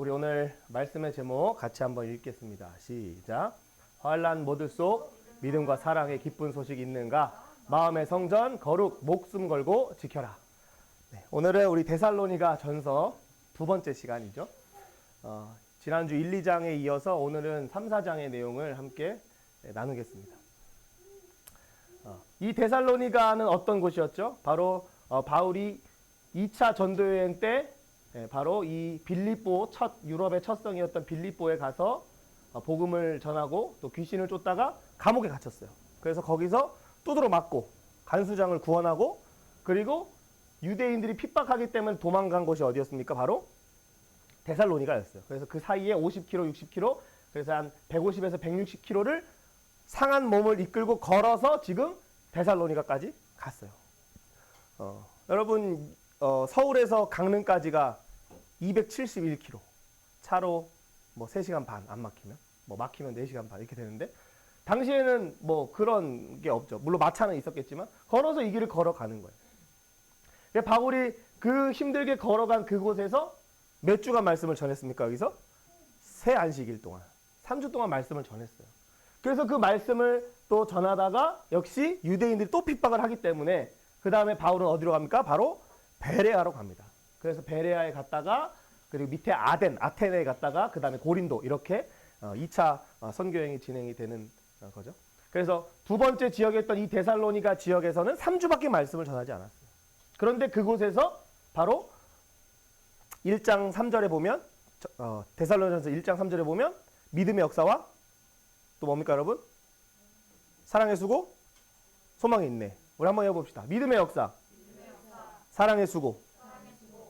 우리 오늘 말씀의 제목 같이 한번 읽겠습니다. 시작. 환난 모드 속 믿음과 사랑의 기쁜 소식이 있는가? 마음의 성전 거룩 목숨 걸고 지켜라. 네, 오늘은 우리 데살로니가 전서 두 번째 시간이죠. 지난주 1, 2장에 이어서 오늘은 3, 4장의 내용을 함께 나누겠습니다. 이 데살로니가는 어떤 곳이었죠? 바로 바울이 2차 전도여행 때 바로 이 빌립보 유럽의 첫 성이었던 빌립보에 가서 복음을 전하고 또 귀신을 쫓다가 감옥에 갇혔어요. 그래서 거기서 두드러 맞고 간수장을 구원하고 그리고 유대인들이 핍박하기 때문에 도망간 곳이 어디였습니까? 바로 데살로니가였어요. 그래서 그 사이에 50km, 60km, 그래서 한 150에서 160km를 상한 몸을 이끌고 걸어서 지금 데살로니가까지 갔어요. 여러분 서울에서 강릉까지가 271km, 차로 뭐 3시간 반 안 막히면, 뭐 막히면 4시간 반 이렇게 되는데 당시에는 뭐 그런 게 없죠. 물론 마차는 있었겠지만 걸어서 이 길을 걸어가는 거예요. 바울이 그 힘들게 걸어간 그곳에서 몇 주간 말씀을 전했습니까? 여기서 새 안식일 동안 3주 동안 말씀을 전했어요. 그래서 그 말씀을 또 전하다가 역시 유대인들이 또 핍박을 하기 때문에 그 다음에 바울은 어디로 갑니까? 바로 베레아로 갑니다. 그래서 베레아에 갔다가 그리고 밑에 아테네에 갔다가 그 다음에 고린도 이렇게 2차 선교행이 진행이 되는 거죠. 그래서 두 번째 지역이었던 이 데살로니가 지역에서는 3주밖에 말씀을 전하지 않았어요. 그런데 그곳에서 바로 1장 3절에 보면 데살로니가서 1장 3절에 보면 믿음의 역사와 또 뭡니까 여러분? 사랑의 수고, 소망의 인내. 우리 한번 해봅시다. 믿음의 역사, 사랑의 수고,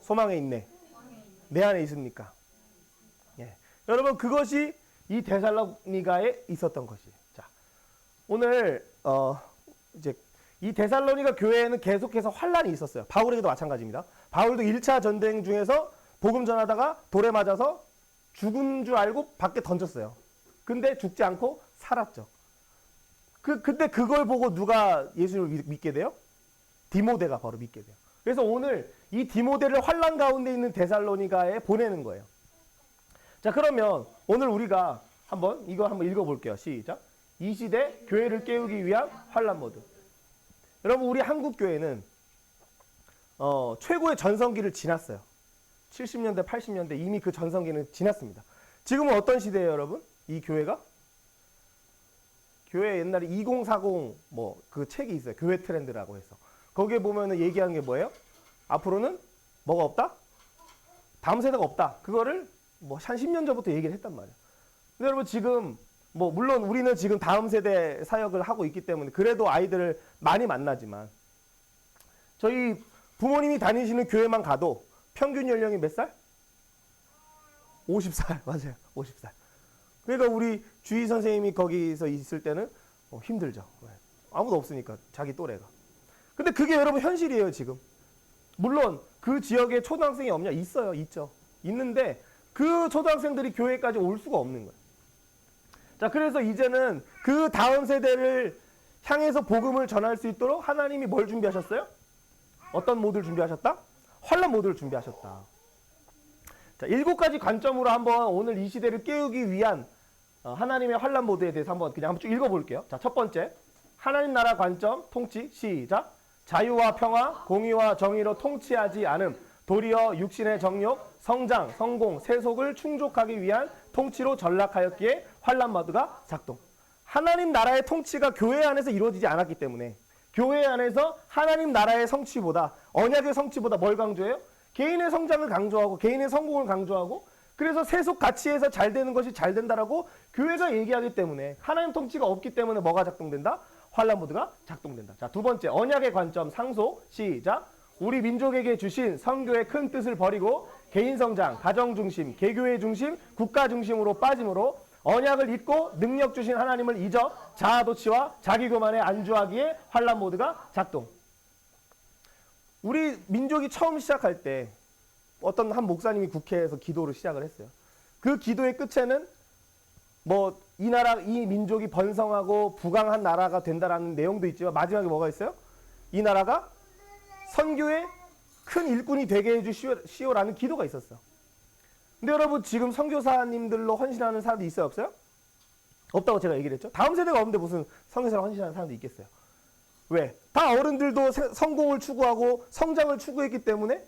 소망의 인내. 내 안에 있습니까? 예. 여러분 그것이 이 데살로니가에 있었던 것이에요. 자, 오늘 이제 이 데살로니가 교회에는 계속해서 환란이 있었어요. 바울에게도 마찬가지입니다. 바울도 1차 전쟁 중에서 복음 전하다가 돌에 맞아서 죽은 줄 알고 밖에 던졌어요. 근데 죽지 않고 살았죠. 근데 그걸 보고 누가 예수를 믿게 돼요? 디모데가 바로 믿게 돼요. 그래서 오늘 이 디모데를 환난 가운데 있는 데살로니가에 보내는 거예요. 자, 그러면 오늘 우리가 이거 한번 읽어볼게요. 시작. 이 시대 교회를 깨우기 위한 환난 모드. 여러분 우리 한국 교회는 최고의 전성기를 지났어요. 70년대, 80년대 이미 그 전성기는 지났습니다. 지금은 어떤 시대예요, 여러분? 이 교회가? 교회 옛날에 2040 그 책이 있어요. 교회 트렌드라고 해서. 거기에 보면은 얘기한 게 뭐예요? 앞으로는 뭐가 없다? 다음 세대가 없다. 그거를 한 10년 전부터 얘기를 했단 말이에요. 근데 여러분 지금 물론 우리는 지금 다음 세대 사역을 하고 있기 때문에 그래도 아이들을 많이 만나지만 저희 부모님이 다니시는 교회만 가도 평균 연령이 몇 살? 50살. 맞아요. 50살. 그러니까 우리 주희 선생님이 거기서 있을 때는 힘들죠. 아무도 없으니까 자기 또래가. 근데 그게 여러분 현실이에요 지금. 물론 그 지역에 초등학생이 없냐? 있어요. 있죠. 있는데 그 초등학생들이 교회까지 올 수가 없는 거예요. 자, 그래서 이제는 그 다음 세대를 향해서 복음을 전할 수 있도록 하나님이 뭘 준비하셨어요? 어떤 모드를 준비하셨다? 환난 모드를 준비하셨다. 자, 7가지 관점으로 한번 오늘 이 시대를 깨우기 위한 하나님의 환난 모드에 대해서 한번 쭉 읽어볼게요. 자, 첫 번째, 하나님 나라 관점, 통치, 시작. 자유와 평화, 공의와 정의로 통치하지 않음, 도리어 육신의 정욕, 성장, 성공, 세속을 충족하기 위한 통치로 전락하였기에 환난 모드가 작동. 하나님 나라의 통치가 교회 안에서 이루어지지 않았기 때문에 교회 안에서 하나님 나라의 성취보다 언약의 성취보다 뭘 강조해요? 개인의 성장을 강조하고 개인의 성공을 강조하고 그래서 세속 가치에서 잘 되는 것이 잘 된다라고 교회가 얘기하기 때문에 하나님 통치가 없기 때문에 뭐가 작동된다? 환난 모드가 작동된다. 자, 두 번째 언약의 관점 상속 시작. 우리 민족에게 주신 선교의 큰 뜻을 버리고 개인 성장, 가정 중심, 개교회 중심, 국가 중심으로 빠짐으로 언약을 잊고 능력 주신 하나님을 잊어 자아도취와 자기교만에 안주하기에 환난 모드가 작동. 우리 민족이 처음 시작할 때 어떤 한 목사님이 국회에서 기도를 시작을 했어요. 그 기도의 끝에는 이 나라, 이 민족이 번성하고 부강한 나라가 된다라는 내용도 있지만 마지막에 뭐가 있어요? 이 나라가 선교의 큰 일꾼이 되게 해주시오라는 기도가 있었어. 근데 여러분 지금 선교사님들로 헌신하는 사람도 있어요, 없어요? 없다고 제가 얘기를 했죠. 다음 세대가 없는데 무슨 선교사로 헌신하는 사람도 있겠어요. 왜? 다 어른들도 성공을 추구하고 성장을 추구했기 때문에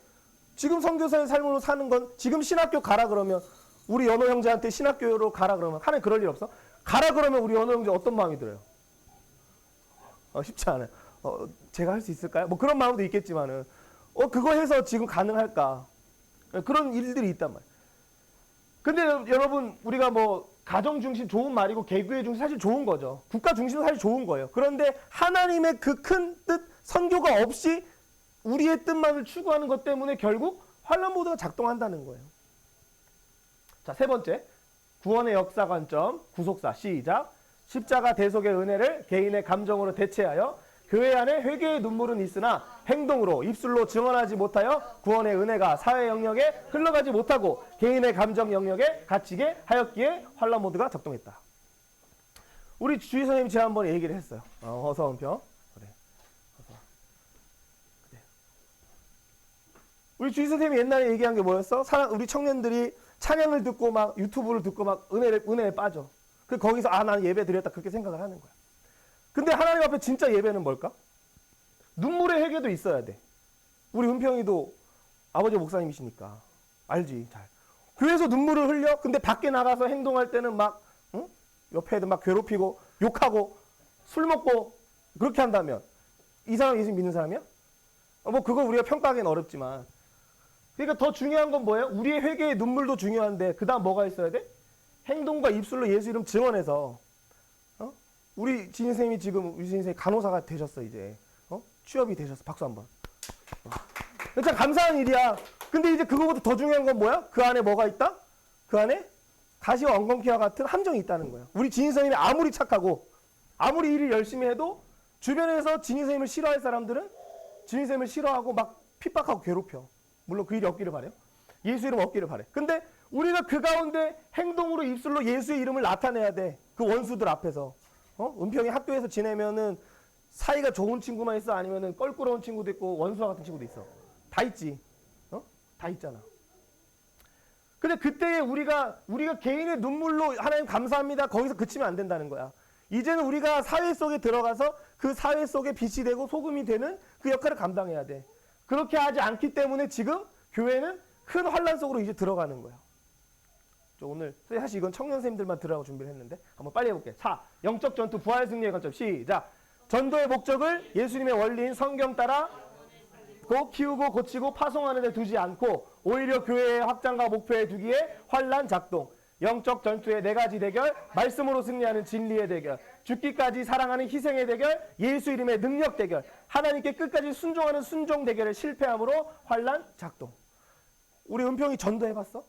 지금 선교사의 삶으로 사는 건 지금 신학교 가라 그러면 우리 연호 형제한테 신학교로 가라 그러면 하나님 그럴 일 없어? 가라 그러면 우리 연호 형제 어떤 마음이 들어요? 쉽지 않아요. 제가 할 수 있을까요? 뭐 그런 마음도 있겠지만은 그거 해서 지금 가능할까? 그런 일들이 있단 말이에요. 근데 여러분 우리가 뭐 가정 중심 좋은 말이고 개교회 중심 사실 좋은 거죠. 국가 중심은 사실 좋은 거예요. 그런데 하나님의 그 큰 뜻 선교가 없이 우리의 뜻만을 추구하는 것 때문에 결국 환란 모드가 작동한다는 거예요. 자, 세 번째 구원의 역사 관점 구속사 시작. 십자가 대속의 은혜를 개인의 감정으로 대체하여 교회 안에 회개의 눈물은 있으나 행동으로 입술로 증언하지 못하여 구원의 은혜가 사회 영역에 흘러가지 못하고 개인의 감정 영역에 갇히게 하였기에 환란 모드가 작동했다. 우리 주의 선생님이 지난번에 얘기를 했어요. 허서은평. 그래. 우리 주의 선생님이 옛날에 얘기한 게 뭐였어? 우리 청년들이 찬양을 듣고 막 유튜브를 듣고 막 은혜에 빠져. 거기서 나는 예배 드렸다 그렇게 생각을 하는 거야. 근데 하나님 앞에 진짜 예배는 뭘까? 눈물의 회개도 있어야 돼. 우리 은평이도 아버지 목사님이시니까 알지 잘. 교회에서 눈물을 흘려. 근데 밖에 나가서 행동할 때는 막 옆에 애들 막 괴롭히고 욕하고 술 먹고 그렇게 한다면 이 사람 예수 믿는 사람이야? 뭐 그거 우리가 평가하기는 어렵지만 그러니까 더 중요한 건 뭐예요? 우리의 회개의 눈물도 중요한데 그 다음 뭐가 있어야 돼? 행동과 입술로 예수 이름 증언해서 우리 진희 선생님이 지금 우리 진희 선생님이 간호사가 되셨어 이제 취업이 되셨어. 박수 한번. 진짜 감사한 일이야. 근데 이제 그거보다 더 중요한 건 뭐야? 그 안에 뭐가 있다? 그 안에 가시와 엉겅퀴와 같은 함정이 있다는 거야. 우리 진희 선생님이 아무리 착하고 아무리 일을 열심히 해도 주변에서 진희 선생님을 싫어할 사람들은 진희 선생님을 싫어하고 막 핍박하고 괴롭혀. 물론 그 일이 없기를 바래요. 예수 이름 없기를 바래. 근데 우리가 그 가운데 행동으로 입술로 예수의 이름을 나타내야 돼. 그 원수들 앞에서. 은평이 학교에서 지내면은 사이가 좋은 친구만 있어? 아니면은 껄끄러운 친구도 있고 원수와 같은 친구도 있어? 다 있지. 다 있잖아. 근데 그때에 우리가 개인의 눈물로 하나님 감사합니다. 거기서 그치면 안 된다는 거야. 이제는 우리가 사회 속에 들어가서 그 사회 속에 빛이 되고 소금이 되는 그 역할을 감당해야 돼. 그렇게 하지 않기 때문에 지금 교회는 큰 환란 속으로 이제 들어가는 거야. 오늘 사실 이건 청년 선생님들만 들으라고 준비를 했는데 한번 빨리 해볼게요. 4. 영적 전투 부활 승리의 관점 시작. 전도의 목적을 예수님의 원리인 성경 따라 키우고 고치고 파송하는 데 두지 않고 오히려 교회의 확장과 목표에 두기에 환란 작동. 영적 전투의 네 가지 대결, 말씀으로 승리하는 진리의 대결, 죽기까지 사랑하는 희생의 대결, 예수 이름의 능력 대결, 하나님께 끝까지 순종하는 순종 대결에 실패함으로 환란 작동. 우리 은평이 전도해봤어?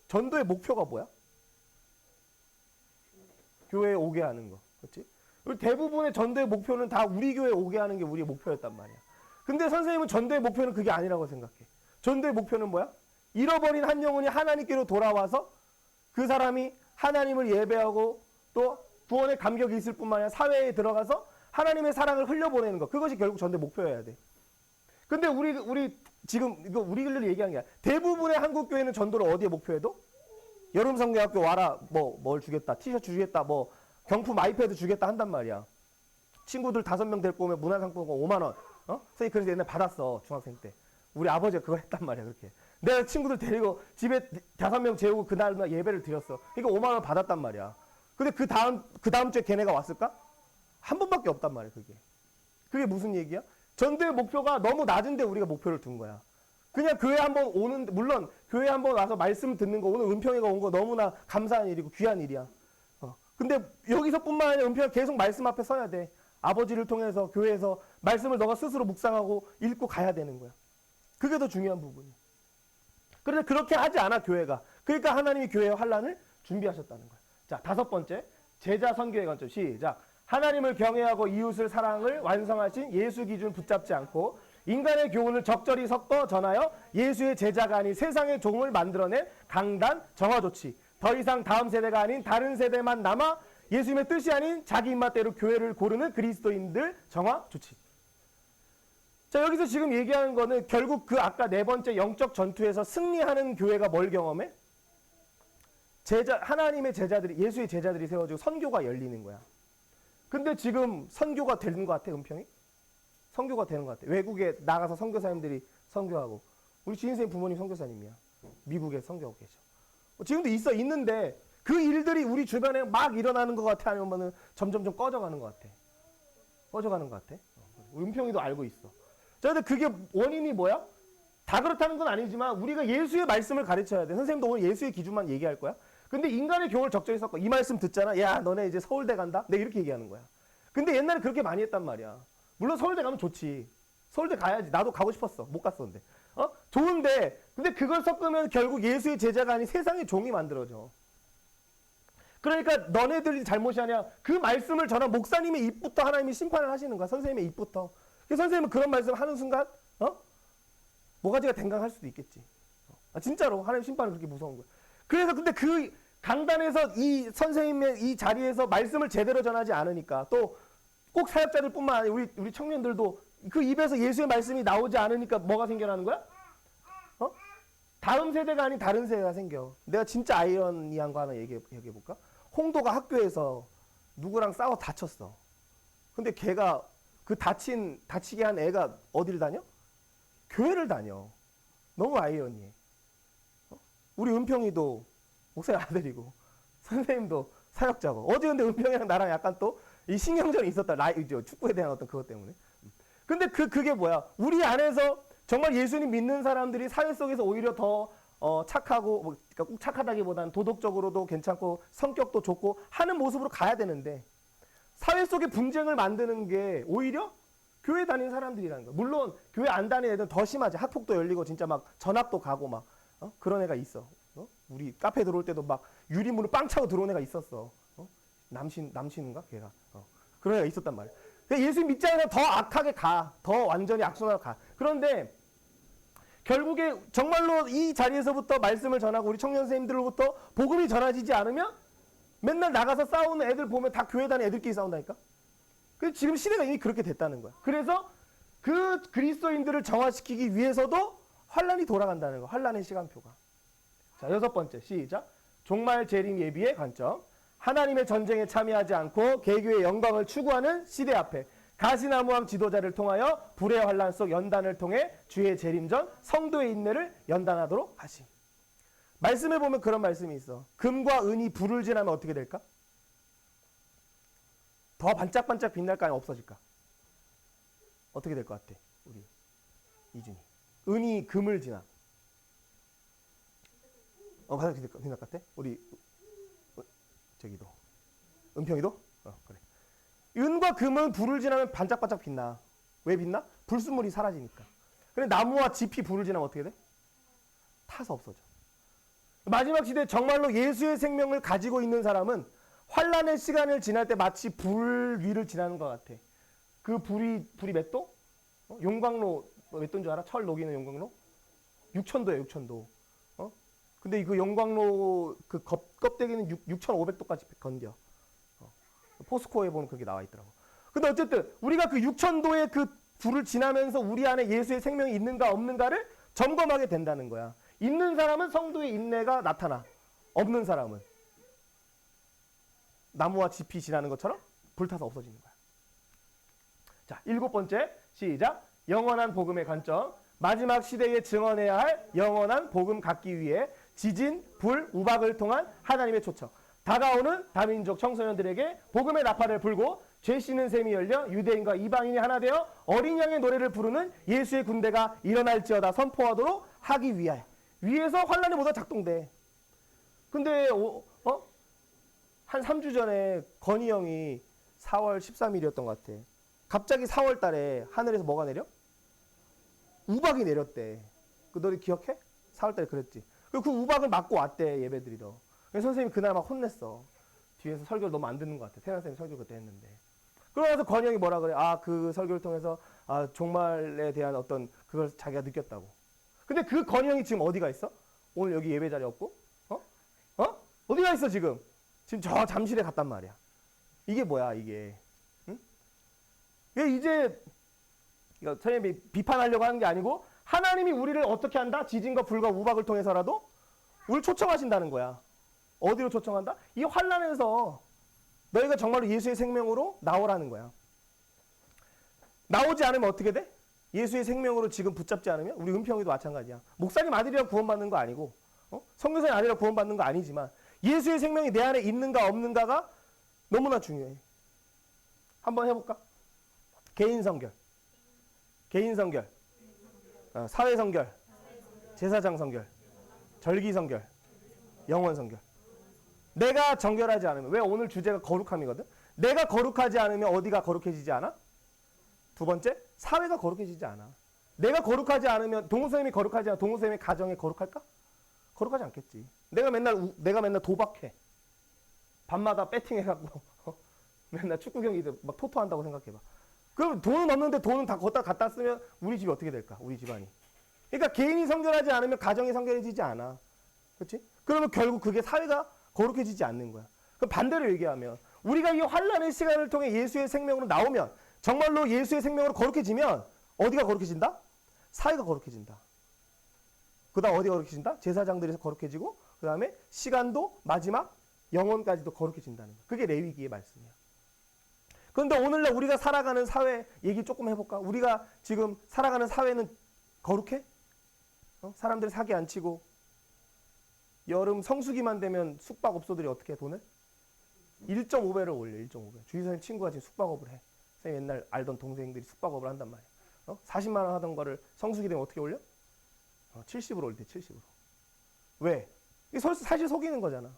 전도의 목표가 뭐야? 교회에 오게 하는 거. 그렇지? 대부분의 전도의 목표는 다 우리 교회에 오게 하는 게 우리의 목표였단 말이야. 근데 선생님은 전도의 목표는 그게 아니라고 생각해. 전도의 목표는 뭐야? 잃어버린 한 영혼이 하나님께로 돌아와서 그 사람이 하나님을 예배하고 또 구원의 감격이 있을 뿐만 아니라 사회에 들어가서 하나님의 사랑을 흘려보내는 거. 그것이 결국 전도의 목표여야 돼. 근데 우리 지금 이거 우리를 얘기한 게 아니라 대부분의 한국 교회는 전도를 어디에 목표해도 여름 성경학교 와라 뭘 주겠다 티셔츠 주겠다 뭐 경품 아이패드 주겠다 한단 말이야. 친구들 5명 데리고 오면 문화상품권 5만 원. 선생님 그래서 옛날에 받았어 중학생 때. 우리 아버지가 그거 했단 말이야 그렇게. 내가 친구들 데리고 집에 5명 재우고 그날 예배를 드렸어. 그러니까 5만 원 받았단 말이야. 근데 그 다음 주에 걔네가 왔을까? 한 번밖에 없단 말이야 그게. 그게 무슨 얘기야? 전도의 목표가 너무 낮은데 우리가 목표를 둔 거야. 그냥 교회 한번 오는, 물론 교회 한번 와서 말씀 듣는 거, 오늘 은평이가 온 거 너무나 감사한 일이고 귀한 일이야. 근데 여기서뿐만 아니라 은평이가 계속 말씀 앞에 서야 돼. 아버지를 통해서 교회에서 말씀을 너가 스스로 묵상하고 읽고 가야 되는 거야. 그게 더 중요한 부분이야. 그런데 그렇게 하지 않아 교회가. 그러니까 하나님이 교회의 환란을 준비하셨다는 거야. 자, 5번째 제자 선교의 관점 시작. 하나님을 경외하고 이웃을 사랑을 완성하신 예수 기준 붙잡지 않고 인간의 교훈을 적절히 섞어 전하여 예수의 제자가 아닌 세상의 종을 만들어낸 강단 정화 조치. 더 이상 다음 세대가 아닌 다른 세대만 남아 예수님의 뜻이 아닌 자기 입맛대로 교회를 고르는 그리스도인들 정화 조치. 자, 여기서 지금 얘기하는 거는 결국 그 아까 4번째 영적 전투에서 승리하는 교회가 뭘 경험해? 하나님의 제자들이, 예수의 제자들이 세워지고 선교가 열리는 거야. 근데 지금 선교가 되는 것 같아, 은평이? 선교가 되는 것 같아. 외국에 나가서 선교사님들이 선교하고. 우리 주인생 부모님 선교사님이야. 미국에 선교하고 계셔. 지금도 있는데 그 일들이 우리 주변에 막 일어나는 것 같아? 아니면 점점점 꺼져가는 것 같아? 꺼져가는 것 같아? 우리 은평이도 알고 있어. 자, 근데 그게 원인이 뭐야? 다 그렇다는 건 아니지만 우리가 예수의 말씀을 가르쳐야 돼. 선생님도 오늘 예수의 기준만 얘기할 거야. 근데 인간의 교훈을 적절히 섞어. 이 말씀 듣잖아. 야, 너네 이제 서울대 간다? 내가 이렇게 얘기하는 거야. 근데 옛날에 그렇게 많이 했단 말이야. 물론 서울대 가면 좋지. 서울대 가야지. 나도 가고 싶었어. 못 갔었는데. 좋은데, 근데 그걸 섞으면 결국 예수의 제자가 아닌 세상의 종이 만들어져. 그러니까 너네들이 잘못이 아니야. 그 말씀을 전한 목사님의 입부터 하나님이 심판을 하시는 거야. 선생님의 입부터. 그래서 선생님은 그런 말씀 하는 순간, 모가지가 댕강할 수도 있겠지. 진짜로 하나님 심판은 그렇게 무서운 거야. 그래서 근데 그 강단에서 이 선생님의 이 자리에서 말씀을 제대로 전하지 않으니까 또 꼭 사역자들뿐만 아니라 우리 청년들도 그 입에서 예수의 말씀이 나오지 않으니까 뭐가 생겨나는 거야? 다음 세대가 아닌 다른 세대가 생겨. 내가 진짜 아이러니한 거 하나 얘기해 볼까? 홍도가 학교에서 누구랑 싸워 다쳤어. 근데 걔가 그 다치게 한 애가 어딜 다녀? 교회를 다녀. 너무 아이러니해. 우리 은평이도 목사님 아들이고 선생님도 사역자고. 어제 근데 은평이랑 나랑 약간 또 이 신경전이 있었다. 축구에 대한 어떤 그것 때문에. 근데 그게 뭐야? 우리 안에서 정말 예수님 믿는 사람들이 사회 속에서 오히려 더 착하고, 그러니까 꼭 착하다기보다는 도덕적으로도 괜찮고 성격도 좋고 하는 모습으로 가야 되는데 사회 속에 분쟁을 만드는 게 오히려 교회 다니는 사람들이라는 거야. 물론 교회 안 다니는 애들은 더 심하지. 학폭도 열리고 진짜 막 전학도 가고 막 그런 애가 있어. 우리 카페 들어올 때도 막 유리문을 빵 차고 들어온 애가 있었어. 남신인가 걔가. 그런 애가 있었단 말이야. 예수 믿지 않으면 더 악하게 가. 더 완전히 악순환으로 가. 그런데 결국에 정말로 이 자리에서부터 말씀을 전하고 우리 청년 선생님들로부터 복음이 전해지지 않으면 맨날 나가서 싸우는 애들 보면 다 교회 다니는 애들끼리 싸운다니까. 그래서 지금 시대가 이미 그렇게 됐다는 거야. 그래서 그 그리스도인들을 정화시키기 위해서도 환란이 돌아간다는 거야. 환란의 시간표가. 자, 6번째 시작. 종말 재림 예비의 관점. 하나님의 전쟁에 참여하지 않고 개교의 영광을 추구하는 시대 앞에 가시나무함 지도자를 통하여 불의 환란 속 연단을 통해 주의 재림 전 성도의 인내를 연단하도록 하심. 말씀에 보면 그런 말씀이 있어. 금과 은이 불을 지나면 어떻게 될까? 더 반짝반짝 빛날까 아니면 없어질까? 어떻게 될 것 같아? 우리 이준이. 은이 금을 지나. 반짝 빛날 것 같아? 우리 저기도. 은평이도? 그래. 은과 금은 불을 지나면 반짝반짝 빛나. 왜 빛나? 불순물이 사라지니까. 근데 나무와 짚이 불을 지나면 어떻게 돼? 타서 없어져. 마지막 시대에 정말로 예수의 생명을 가지고 있는 사람은 환란의 시간을 지날 때 마치 불 위를 지나는 것 같아. 그 불이 몇 도? 용광로 몇 도인 줄 알아? 철 녹이는 용광로? 6,000도야 6,000도. 근데 그 용광로 그 껍데기는 6,500도까지 건겨. 포스코에 보면 그게 나와 있더라고. 근데 어쨌든 우리가 그 6,000도의 그 불을 지나면서 우리 안에 예수의 생명이 있는가 없는가를 점검하게 된다는 거야. 있는 사람은 성도의 인내가 나타나. 없는 사람은 나무와 짚이 지나는 것처럼 불타서 없어지는 거야. 자, 7번째 시작. 영원한 복음의 관점. 마지막 시대에 증언해야 할 영원한 복음 갖기 위해 지진, 불, 우박을 통한 하나님의 초청. 다가오는 다민족 청소년들에게 복음의 나팔을 불고 죄 씻는 셈이 열려 유대인과 이방인이 하나 되어 어린 양의 노래를 부르는 예수의 군대가 일어날지어다 선포하도록 하기 위하여. 위에서 환란의 모드가 작동돼. 근데 한 3주 전에 건희 형이 4월 13일이었던 것 같아. 갑자기 4월 달에 하늘에서 뭐가 내려? 우박이 내렸대. 너희 기억해? 4월 달에 그랬지. 그 우박을 맞고 왔대, 예배드리러. 그래서 선생님이 그날 막 혼냈어. 뒤에서 설교를 너무 안 듣는 것 같아. 태양 선생님 설교 그때 했는데. 그러면서 건희 형이 뭐라 그래? 그 설교를 통해서 종말에 대한 어떤 그걸 자기가 느꼈다고. 근데 그 건희 형이 지금 어디가 있어? 오늘 여기 예배 자리 없고? 어디가 있어 지금? 지금 저 잠실에 갔단 말이야. 이게 뭐야 이게? 응? 이제 그러니까 선생님이 비판하려고 하는 게 아니고 하나님이 우리를 어떻게 한다? 지진과 불과 우박을 통해서라도 우리를 초청하신다는 거야. 어디로 초청한다? 이 환난에서 너희가 정말로 예수의 생명으로 나오라는 거야. 나오지 않으면 어떻게 돼? 예수의 생명으로 지금 붙잡지 않으면 우리 은평이도 마찬가지야. 목사님 아들이라 구원받는 거 아니고 선교사님 아들이라 구원받는 거 아니지만 예수의 생명이 내 안에 있는가 없는가가 너무나 중요해. 한번 해볼까? 개인 성결, 사회 성결, 제사장 성결, 절기 성결, 영원 성결. 내가 정결하지 않으면, 왜 오늘 주제가 거룩함이거든? 내가 거룩하지 않으면 어디가 거룩해지지 않아? 두 번째, 사회가 거룩해지지 않아. 내가 거룩하지 않으면 동호선생님이 거룩하지 않아 동호선생님의 가정이 거룩할까? 거룩하지 않겠지. 내가 맨날 도박해. 밤마다 배팅해갖고 맨날 축구 경기도 막 토토한다고 생각해봐. 그럼 돈은 없는데 돈은 다 갖다 쓰면 우리 집이 어떻게 될까? 우리 집안이. 그러니까 개인이 성결하지 않으면 가정이 성결해지지 않아. 그렇지? 그러면 결국 그게 사회가 거룩해지지 않는 거야. 그럼 반대로 얘기하면 우리가 이 환난의 시간을 통해 예수의 생명으로 나오면 정말로 예수의 생명으로 거룩해지면 어디가 거룩해진다? 사회가 거룩해진다. 그 다음 어디가 거룩해진다? 제사장들에서 거룩해지고 그 다음에 시간도 마지막 영혼까지도 거룩해진다는 거야. 그게 레위기의 말씀이야. 그런데 오늘날 우리가 살아가는 사회 얘기 조금 해볼까? 우리가 지금 살아가는 사회는 거룩해? 사람들이 사기 안 치고 여름 성수기만 되면 숙박업소들이 어떻게 해, 돈을? 1.5배를 올려. 1.5배. 주희선생님 친구가 지금 숙박업을 해. 선생님 옛날 알던 동생들이 숙박업을 한단 말이야. 40만 원 하던 거를 성수기 되면 어떻게 올려? 70으로 올때 70으로. 왜? 이게 사실 속이는 거잖아.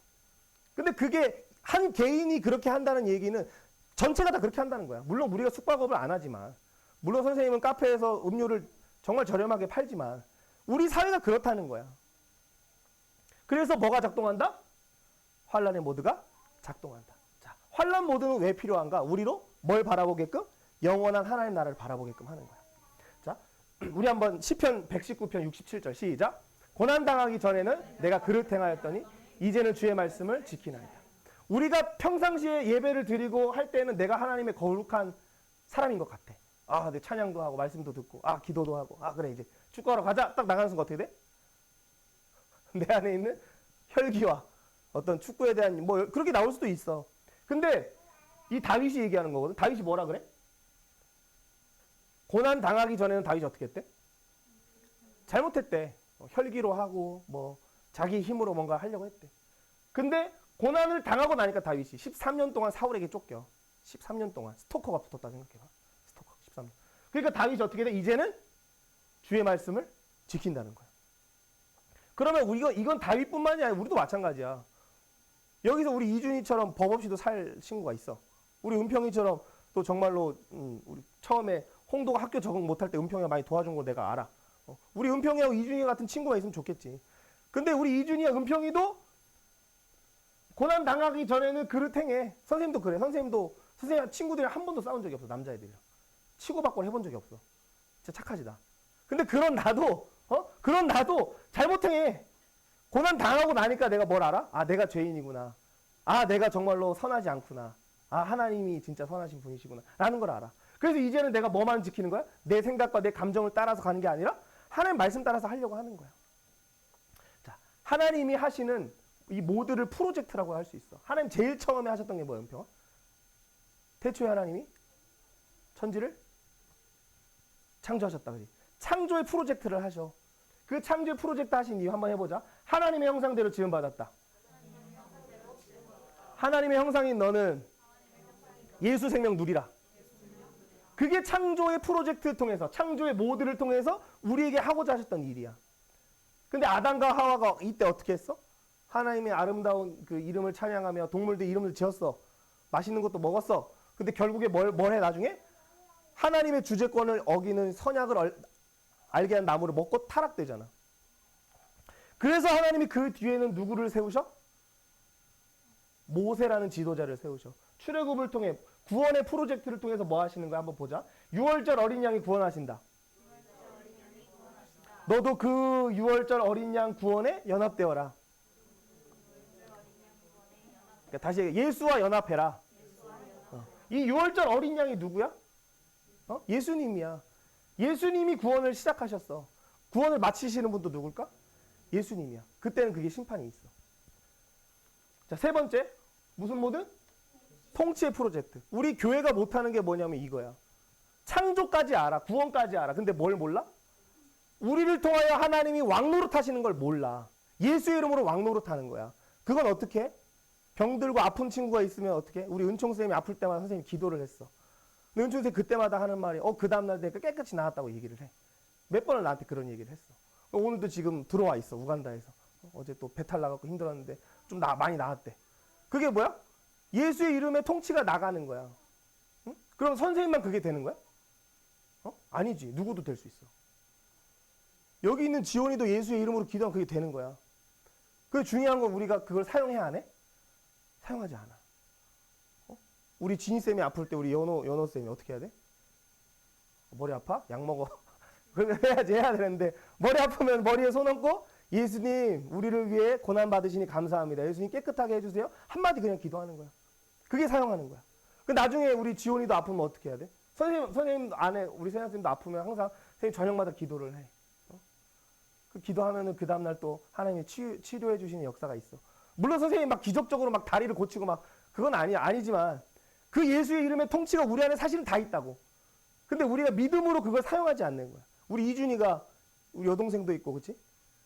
근데 그게 한 개인이 그렇게 한다는 얘기는 전체가 다 그렇게 한다는 거야. 물론 우리가 숙박업을 안 하지만, 물론 선생님은 카페에서 음료를 정말 저렴하게 팔지만 우리 사회가 그렇다는 거야. 그래서 뭐가 작동한다? 환란의 모드가 작동한다. 자, 환란 모드는 왜 필요한가? 우리로 뭘 바라보게끔? 영원한 하나님 나라를 바라보게끔 하는 거야. 자, 우리 한번 시편 119편 67절 시작. 고난당하기 전에는 내가 그릇 행하였더니 이제는 주의 말씀을 지키나이다. 우리가 평상시에 예배를 드리고 할 때는 내가 하나님의 거룩한 사람인 것 같아. 아, 내 찬양도 하고 말씀도 듣고 기도도 하고 그래 이제 축구하러 가자. 딱 나가는 순간 어떻게 돼? 내 안에 있는 혈기와 어떤 축구에 대한 뭐 그렇게 나올 수도 있어. 근데 이 다윗이 얘기하는 거거든. 다윗이 뭐라 그래? 고난 당하기 전에는 다윗이 어떻게 했대? 잘못했대. 혈기로 하고 뭐 자기 힘으로 뭔가 하려고 했대. 근데 고난을 당하고 나니까 다윗이 13년 동안 사울에게 쫓겨. 13년 동안 스토커가 붙었다 생각해봐. 스토커 13년. 그러니까 다윗이 어떻게 돼? 이제는 주의 말씀을 지킨다는 거야. 그러면 우리가 이건 다윗뿐만이 아니라 우리도 마찬가지야. 여기서 우리 이준희처럼 법 없이도 살 친구가 있어. 우리 은평이처럼 또 정말로 우리 처음에 홍도가 학교 적응 못할 때 은평이가 많이 도와준 걸 내가 알아. 우리 은평이하고 이준희 같은 친구가 있으면 좋겠지. 근데 우리 이준희와 은평이도 고난 당하기 전에는 그릇 행해. 선생님도 그래. 선생님도 선생님 친구들이랑 한 번도 싸운 적이 없어. 남자애들이랑. 치고받고 해본 적이 없어. 진짜 착하지 나. 근데 그런 나도 잘못 행해. 고난 당하고 나니까 내가 뭘 알아? 내가 죄인이구나. 내가 정말로 선하지 않구나. 하나님이 진짜 선하신 분이시구나. 라는 걸 알아. 그래서 이제는 내가 뭐만 지키는 거야? 내 생각과 내 감정을 따라서 가는 게 아니라 하나님 말씀 따라서 하려고 하는 거야. 자, 하나님이 하시는 이 모드를 프로젝트라고 할 수 있어. 하나님 제일 처음에 하셨던 게 뭐야, 은평아? 태초에 하나님이 천지를 창조하셨다. 그지? 창조의 프로젝트를 하셔. 그 창조의 프로젝트 하신 이유 한번 해보자. 하나님의 형상대로 지음받았다. 하나님의 형상인 너는 예수 생명 누리라. 그게 창조의 프로젝트를 통해서, 창조의 모드를 통해서 우리에게 하고자 하셨던 일이야. 근데 아담과 하와가 이때 어떻게 했어? 하나님의 아름다운 그 이름을 찬양하며 동물들 이름을 지었어. 맛있는 것도 먹었어. 근데 결국에 뭘 해 나중에? 하나님의 주재권을 어기는 선악을 알게 한 나무를 먹고 타락되잖아. 그래서 하나님이 그 뒤에는 누구를 세우셔? 모세라는 지도자를 세우셔. 출애굽을 통해 구원의 프로젝트를 통해서 뭐 하시는 거야? 한번 보자. 6월절 어린 양이 구원하신다. 너도 그 6월절 어린 양 구원에 연합되어라. 그러니까 다시 예수와 연합해라. 이 6월절 어린 양이 누구야? 예수님이야. 예수님이 구원을 시작하셨어. 구원을 마치시는 분도 누굴까? 예수님이야. 그때는 그게 심판이 있어. 자, 세 번째. 무슨 모드? 통치의 프로젝트. 우리 교회가 못하는 게 뭐냐면 이거야. 창조까지 알아. 구원까지 알아. 근데 뭘 몰라? 우리를 통하여 하나님이 왕노릇 하시는 걸 몰라. 예수의 이름으로 왕노릇 하는 거야. 그건 어떻게 해? 병들고 아픈 친구가 있으면 어떻게 해? 우리 은총 선생님이 아플 때마다 선생님이 기도를 했어. 근데 은총 선생님이 그때마다 하는 말이 그 다음날 내가 깨끗이 나았다고 얘기를 해. 몇 번을 나한테 그런 얘기를 했어. 오늘도 지금 들어와 있어. 우간다에서. 어제 또 배탈 나갖고 힘들었는데 좀 많이 나았대. 그게 뭐야? 예수의 이름에 통치가 나가는 거야. 응? 그럼 선생님만 그게 되는 거야? 아니지. 누구도 될 수 있어. 여기 있는 지원이도 예수의 이름으로 기도하면 그게 되는 거야. 그 중요한 건 우리가 그걸 사용해야 안 해? 사용하지 않아. 우리 진희쌤이 아플 때 우리 연호쌤이 어떻게 해야 돼? 머리 아파? 약 먹어. 그걸 해야 되는데 머리 아프면 머리에 손 얹고 예수님 우리를 위해 고난 받으시니 감사합니다. 예수님 깨끗하게 해주세요. 한마디 그냥 기도하는 거야. 그게 사용하는 거야. 그 나중에 우리 지원이도 아프면 어떻게 해야 돼? 선생님 안에 우리 선생님도 아프면 항상 선생님 저녁마다 기도를 해. 그 기도하면은 그 다음날 또 하나님이 치료해 주시는 역사가 있어. 물론 선생님이 막 기적적으로 막 다리를 고치고 막 그건 아니지만 그 예수의 이름의 통치가 우리 안에 사실은 다 있다고. 근데 우리가 믿음으로 그걸 사용하지 않는 거야. 우리 이준이가 우리 여동생도 있고 그렇지?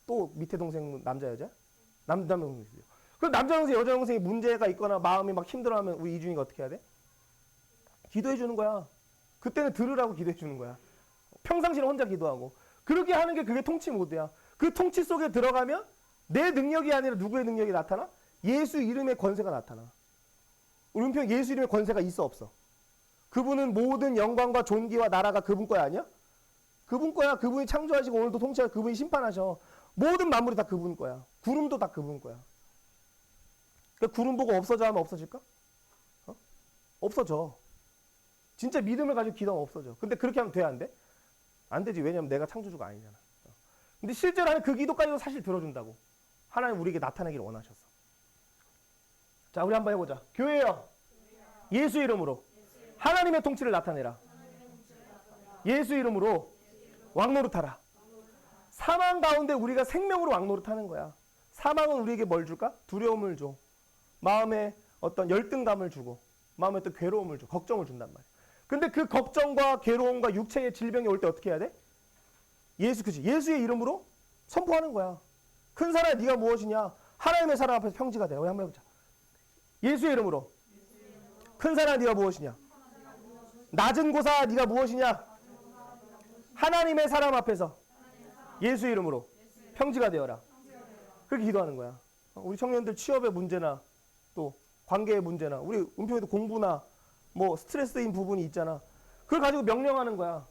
또 밑에 동생 남자 여자? 남자 동생 있어요. 그 남자 동생 여자 동생이 문제가 있거나 마음이 막 힘들어하면 우리 이준이가 어떻게 해야 돼? 기도해 주는 거야. 그때는 들으라고 기도해 주는 거야. 평상시에 혼자 기도하고. 그렇게 하는 게 그게 통치 모드야. 그 통치 속에 들어가면 내 능력이 아니라 누구의 능력이 나타나? 예수 이름의 권세가 나타나. 우리 은평 예수 이름의 권세가 있어 없어? 그분은 모든 영광과 존귀와 나라가 그분 거야 아니야? 그분 거야. 그분이 창조하시고 오늘도 통치하고 그분이 심판하셔. 모든 만물이 다 그분 거야. 구름도 다 그분 거야. 그 구름 보고 없어져 하면 없어질까? 없어져. 진짜 믿음을 가지고 기도하면 없어져. 근데 그렇게 하면 돼 안 돼? 안 되지. 왜냐면 내가 창조주가 아니잖아. 근데 실제로 하는 그 기도까지도 사실 들어준다고. 하나님 우리에게 나타나기를 원하셨어. 자, 우리 한번 해보자. 교회여, 예수 이름으로 하나님의 통치를 나타내라. 예수 이름으로 왕노릇하라. 사망 가운데 우리가 생명으로 왕노릇하는 거야. 사망은 우리에게 뭘 줄까? 두려움을 줘. 마음에 어떤 열등감을 주고, 마음에 어떤 괴로움을 줘. 걱정을 준단 말이야. 근데 그 걱정과 괴로움과 육체의 질병이 올 때 어떻게 해야 돼? 예수의 이름으로 선포하는 거야. 큰 사람이 네가 무엇이냐? 하나님의 사람 앞에서 평지가 되라. 우리 한번 해보자. 예수의 이름으로 큰 사람이 네가 무엇이냐? 낮은 고사 네가 무엇이냐? 하나님의 사람 앞에서 예수 이름으로 평지가 되어라. 그렇게 기도하는 거야. 우리 청년들 취업의 문제나 또 관계의 문제나 우리 은평에도 공부나 뭐 스트레스인 부분이 있잖아. 그걸 가지고 명령하는 거야.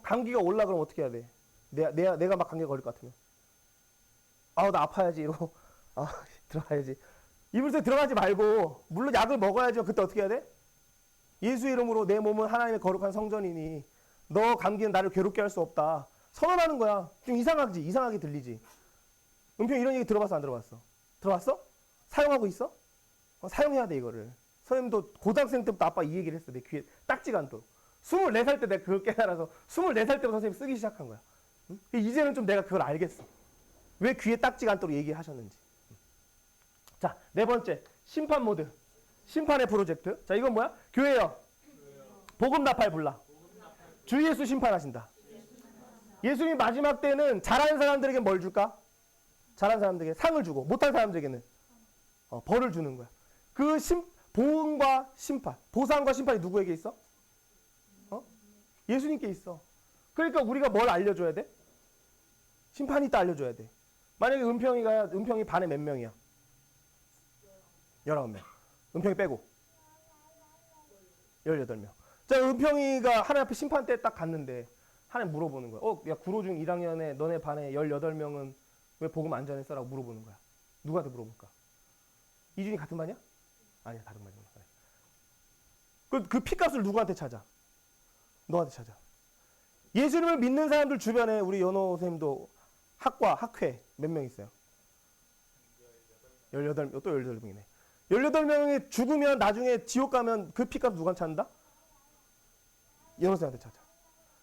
감기가 올라 그러면 어떻게 해야 돼? 내가 막 감기가 걸릴 것 같으면 나 아파야지 이러고 들어가야지. 이불 속에 들어가지 말고 물론 약을 먹어야지. 그때 어떻게 해야 돼? 예수 이름으로 내 몸은 하나님의 거룩한 성전이니 너 감기는 나를 괴롭게 할 수 없다. 선언하는 거야. 좀 이상하지? 이상하게 들리지? 은평 이런 얘기 들어봤어 안 들어봤어? 들어봤어? 사용하고 있어? 사용해야 돼 이거를. 선생님도 고등학생 때부터 아빠 이 얘기를 했어. 내 귀에 딱지가 않도록. 24살 때 내가 그걸 깨달아서 24살 때부터 선생님 쓰기 시작한 거야. 응? 이제는 좀 내가 그걸 알겠어. 왜 귀에 딱지가 않도록 얘기하셨는지. 자, 네 번째. 심판 모드. 심판의 프로젝트. 자, 이건 뭐야? 교회여. 복음 나팔 불라. 주 예수 심판하신다. 예수님 마지막 때는 잘하는 사람들에게 뭘 줄까? 잘하는 사람들에게 상을 주고 못한 사람들에게는 벌을 주는 거야. 그 보응과 심판, 보상과 심판이 누구에게 있어? 예수님께 있어. 그러니까 우리가 뭘 알려줘야 돼? 심판이 있다 알려줘야 돼. 만약에 은평이 반에 몇 명이야? 19명. 은평이 빼고 18명. 자, 은평이가 하나님 앞에 심판 때 딱 갔는데 하나님 물어보는 거야. 야, 구로중 1학년에 너네 반에 18명은 왜 복음 안 전했어? 라고 물어보는 거야. 누구한테 물어볼까? 이준이 같은 반이야? 아니야, 다른 반이야. 그 피값을 누구한테 찾아? 너한테 찾아. 예수님을 믿는 사람들 주변에 우리 연호 선생님도 학회 몇 명 있어요? 18명, 또 18명이네. 18명이 죽으면 나중에 지옥 가면 그 피값 누구한테 찾는다? 연호 선생님한테 찾아.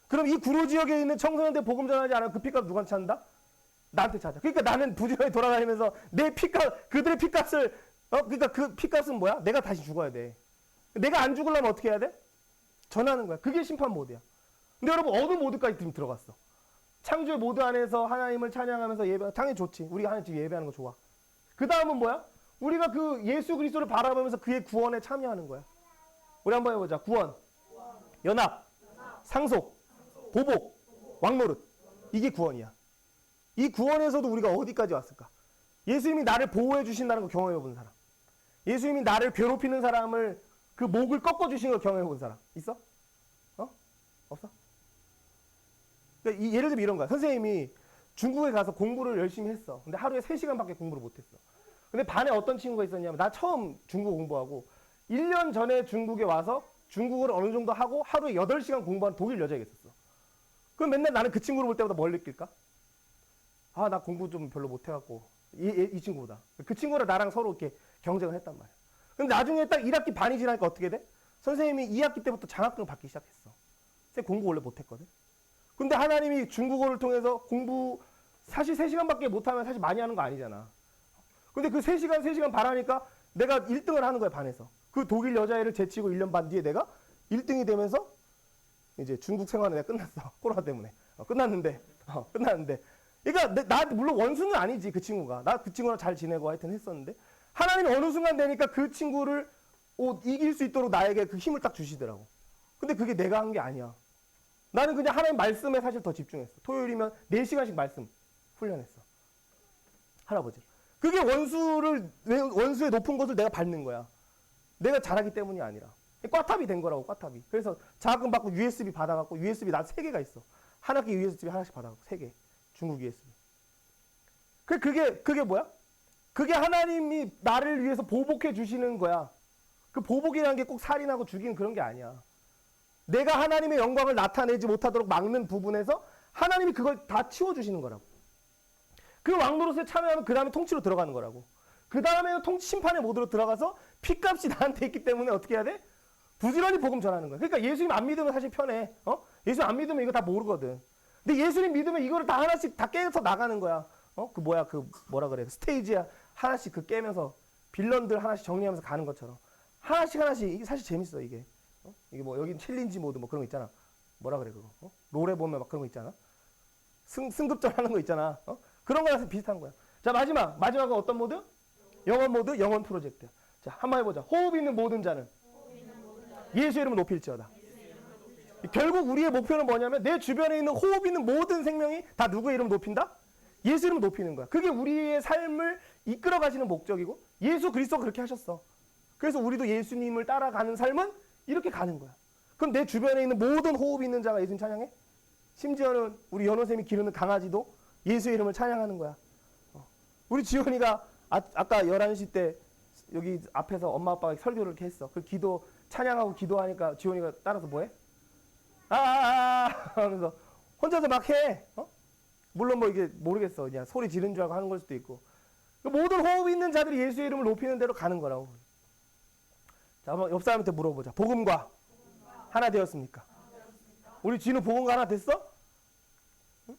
그럼 이 구로 지역에 있는 청소년들 복음 전하지 않으면 그 피값 누구한테 찾는다? 나한테 찾아. 그러니까 나는 부지런히 돌아다니면서 내 피값, 그들의 피값을 그러니까 그 피값은 뭐야? 내가 다시 죽어야 돼. 내가 안 죽으려면 어떻게 해야 돼? 전하는 거야. 그게 심판 모드야. 근데 여러분 어느 모드까지 지금 들어갔어? 창조의 모드 안에서 하나님을 찬양하면서 예배, 당연히 좋지. 우리가 하나님 지금 예배하는 거 좋아. 그 다음은 뭐야? 우리가 그 예수 그리스도를 바라보면서 그의 구원에 참여하는 거야. 우리 한번 해보자. 구원, 연합, 상속, 보복, 왕노릇. 이게 구원이야. 이 구원에서도 우리가 어디까지 왔을까? 예수님이 나를 보호해 주신다는 거 경험해 본 사람. 예수님이 나를 괴롭히는 사람을 그 목을 꺾어 주신 걸 경험해 본 사람 있어? 없어? 그러니까 예를 들면 이런 거야. 선생님이 중국에 가서 공부를 열심히 했어. 근데 하루에 3시간밖에 공부를 못 했어. 근데 반에 어떤 친구가 있었냐면 나 처음 중국어 공부하고 1년 전에 중국에 와서 중국어를 어느 정도 하고 하루에 8시간 공부한 독일 여자가 있었어. 그럼 맨날 나는 그 친구를 볼 때마다 뭘 느낄까? 아, 나 공부 좀 별로 못해갖고 이 친구보다. 그 친구랑 나랑 서로 이렇게 경쟁을 했단 말이야. 근데 나중에 딱 1학기 반이 지나니까 어떻게 돼? 선생님이 2학기 때부터 장학금을 받기 시작했어. 선생님 공부 원래 못했거든. 근데 하나님이 중국어를 통해서 공부 사실 3시간밖에 못하면 사실 많이 하는 거 아니잖아. 근데 그 3시간 반 하니까 내가 1등을 하는 거야, 반에서. 그 독일 여자애를 제치고 1년 반 뒤에 내가 1등이 되면서 이제 중국 생활은 내가 끝났어. 코로나 때문에. 끝났는데. 그러니까 나 물론 원수는 아니지, 그 친구가. 나 그 친구랑 잘 지내고 하여튼 했었는데 하나님이 어느 순간 되니까 그 친구를 이길 수 있도록 나에게 그 힘을 딱 주시더라고. 근데 그게 내가 한 게 아니야. 나는 그냥 하나님 말씀에 사실 더 집중했어. 토요일이면 4시간씩 말씀 훈련했어. 할아버지. 그게 원수의 높은 것을 내가 밟는 거야. 내가 잘하기 때문이 아니라. 꽈탑이 된 거라고, 꽈탑이. 그래서 자금 받고 USB 받아갖고 USB 나 3개가 있어. 한 학기 USB 하나씩 받아갖고 3개. 중국 USB. 그게 뭐야? 그게 하나님이 나를 위해서 보복해 주시는 거야. 그 보복이라는 게 꼭 살인하고 죽이는 그런 게 아니야. 내가 하나님의 영광을 나타내지 못하도록 막는 부분에서 하나님이 그걸 다 치워주시는 거라고. 그 왕노릇에 참여하면 그 다음에 통치로 들어가는 거라고. 그 다음에는 심판의 모드로 들어가서 피값이 나한테 있기 때문에 어떻게 해야 돼? 부지런히 복음 전하는 거야. 그러니까 예수님 안 믿으면 사실 편해. 예수님 안 믿으면 이거 다 모르거든. 근데 예수님 믿으면 이거를 다 하나씩 다 깨서 나가는 거야. 뭐라 그래. 스테이지야. 하나씩 깨면서 빌런들 하나씩 정리하면서 가는 것처럼. 하나씩 이게 사실 재밌어, 이게. 이게 뭐 여기 챌린지 모드 뭐 그런 거 있잖아. 뭐라 그래 그거? 롤에 보면 막 그런 거 있잖아. 승급전 하는 거 있잖아. 그런 거랑 비슷한 거야. 자, 마지막은 어떤 모드? 영원 모드, 영원 프로젝트. 자, 한번 해보자. 호흡 있는 모든 자는 예수 이름을 높일지어다. 결국 우리의 목표는 뭐냐면 내 주변에 있는 호흡 있는 모든 생명이 다 누구의 이름을 높인다? 예수 이름을 높이는 거야. 그게 우리의 삶을 이끌어 가시는 목적이고 예수 그리스도가 그렇게 하셨어. 그래서 우리도 예수님을 따라가는 삶은 이렇게 가는 거야. 그럼 내 주변에 있는 모든 호흡 있는 자가 예수님 찬양해? 심지어는 우리 연호쌤이 기르는 강아지도 예수의 이름을 찬양하는 거야. 우리 지원이가 아까 11시 때 여기 앞에서 엄마 아빠가 설교를 이렇게 했어. 그 기도 찬양하고 기도하니까 지원이가 따라서 뭐해? 하면서 혼자서 막 해. 물론 뭐 이게 모르겠어. 그냥 소리 지른 줄 알고 하는 걸 수도 있고. 그 모든 호흡 있는 자들이 예수의 이름을 높이는 대로 가는 거라고. 자, 한번 옆 사람한테 물어보자. 복음과 하나 되었습니까? 우리 진우 복음과 하나 됐어? 응?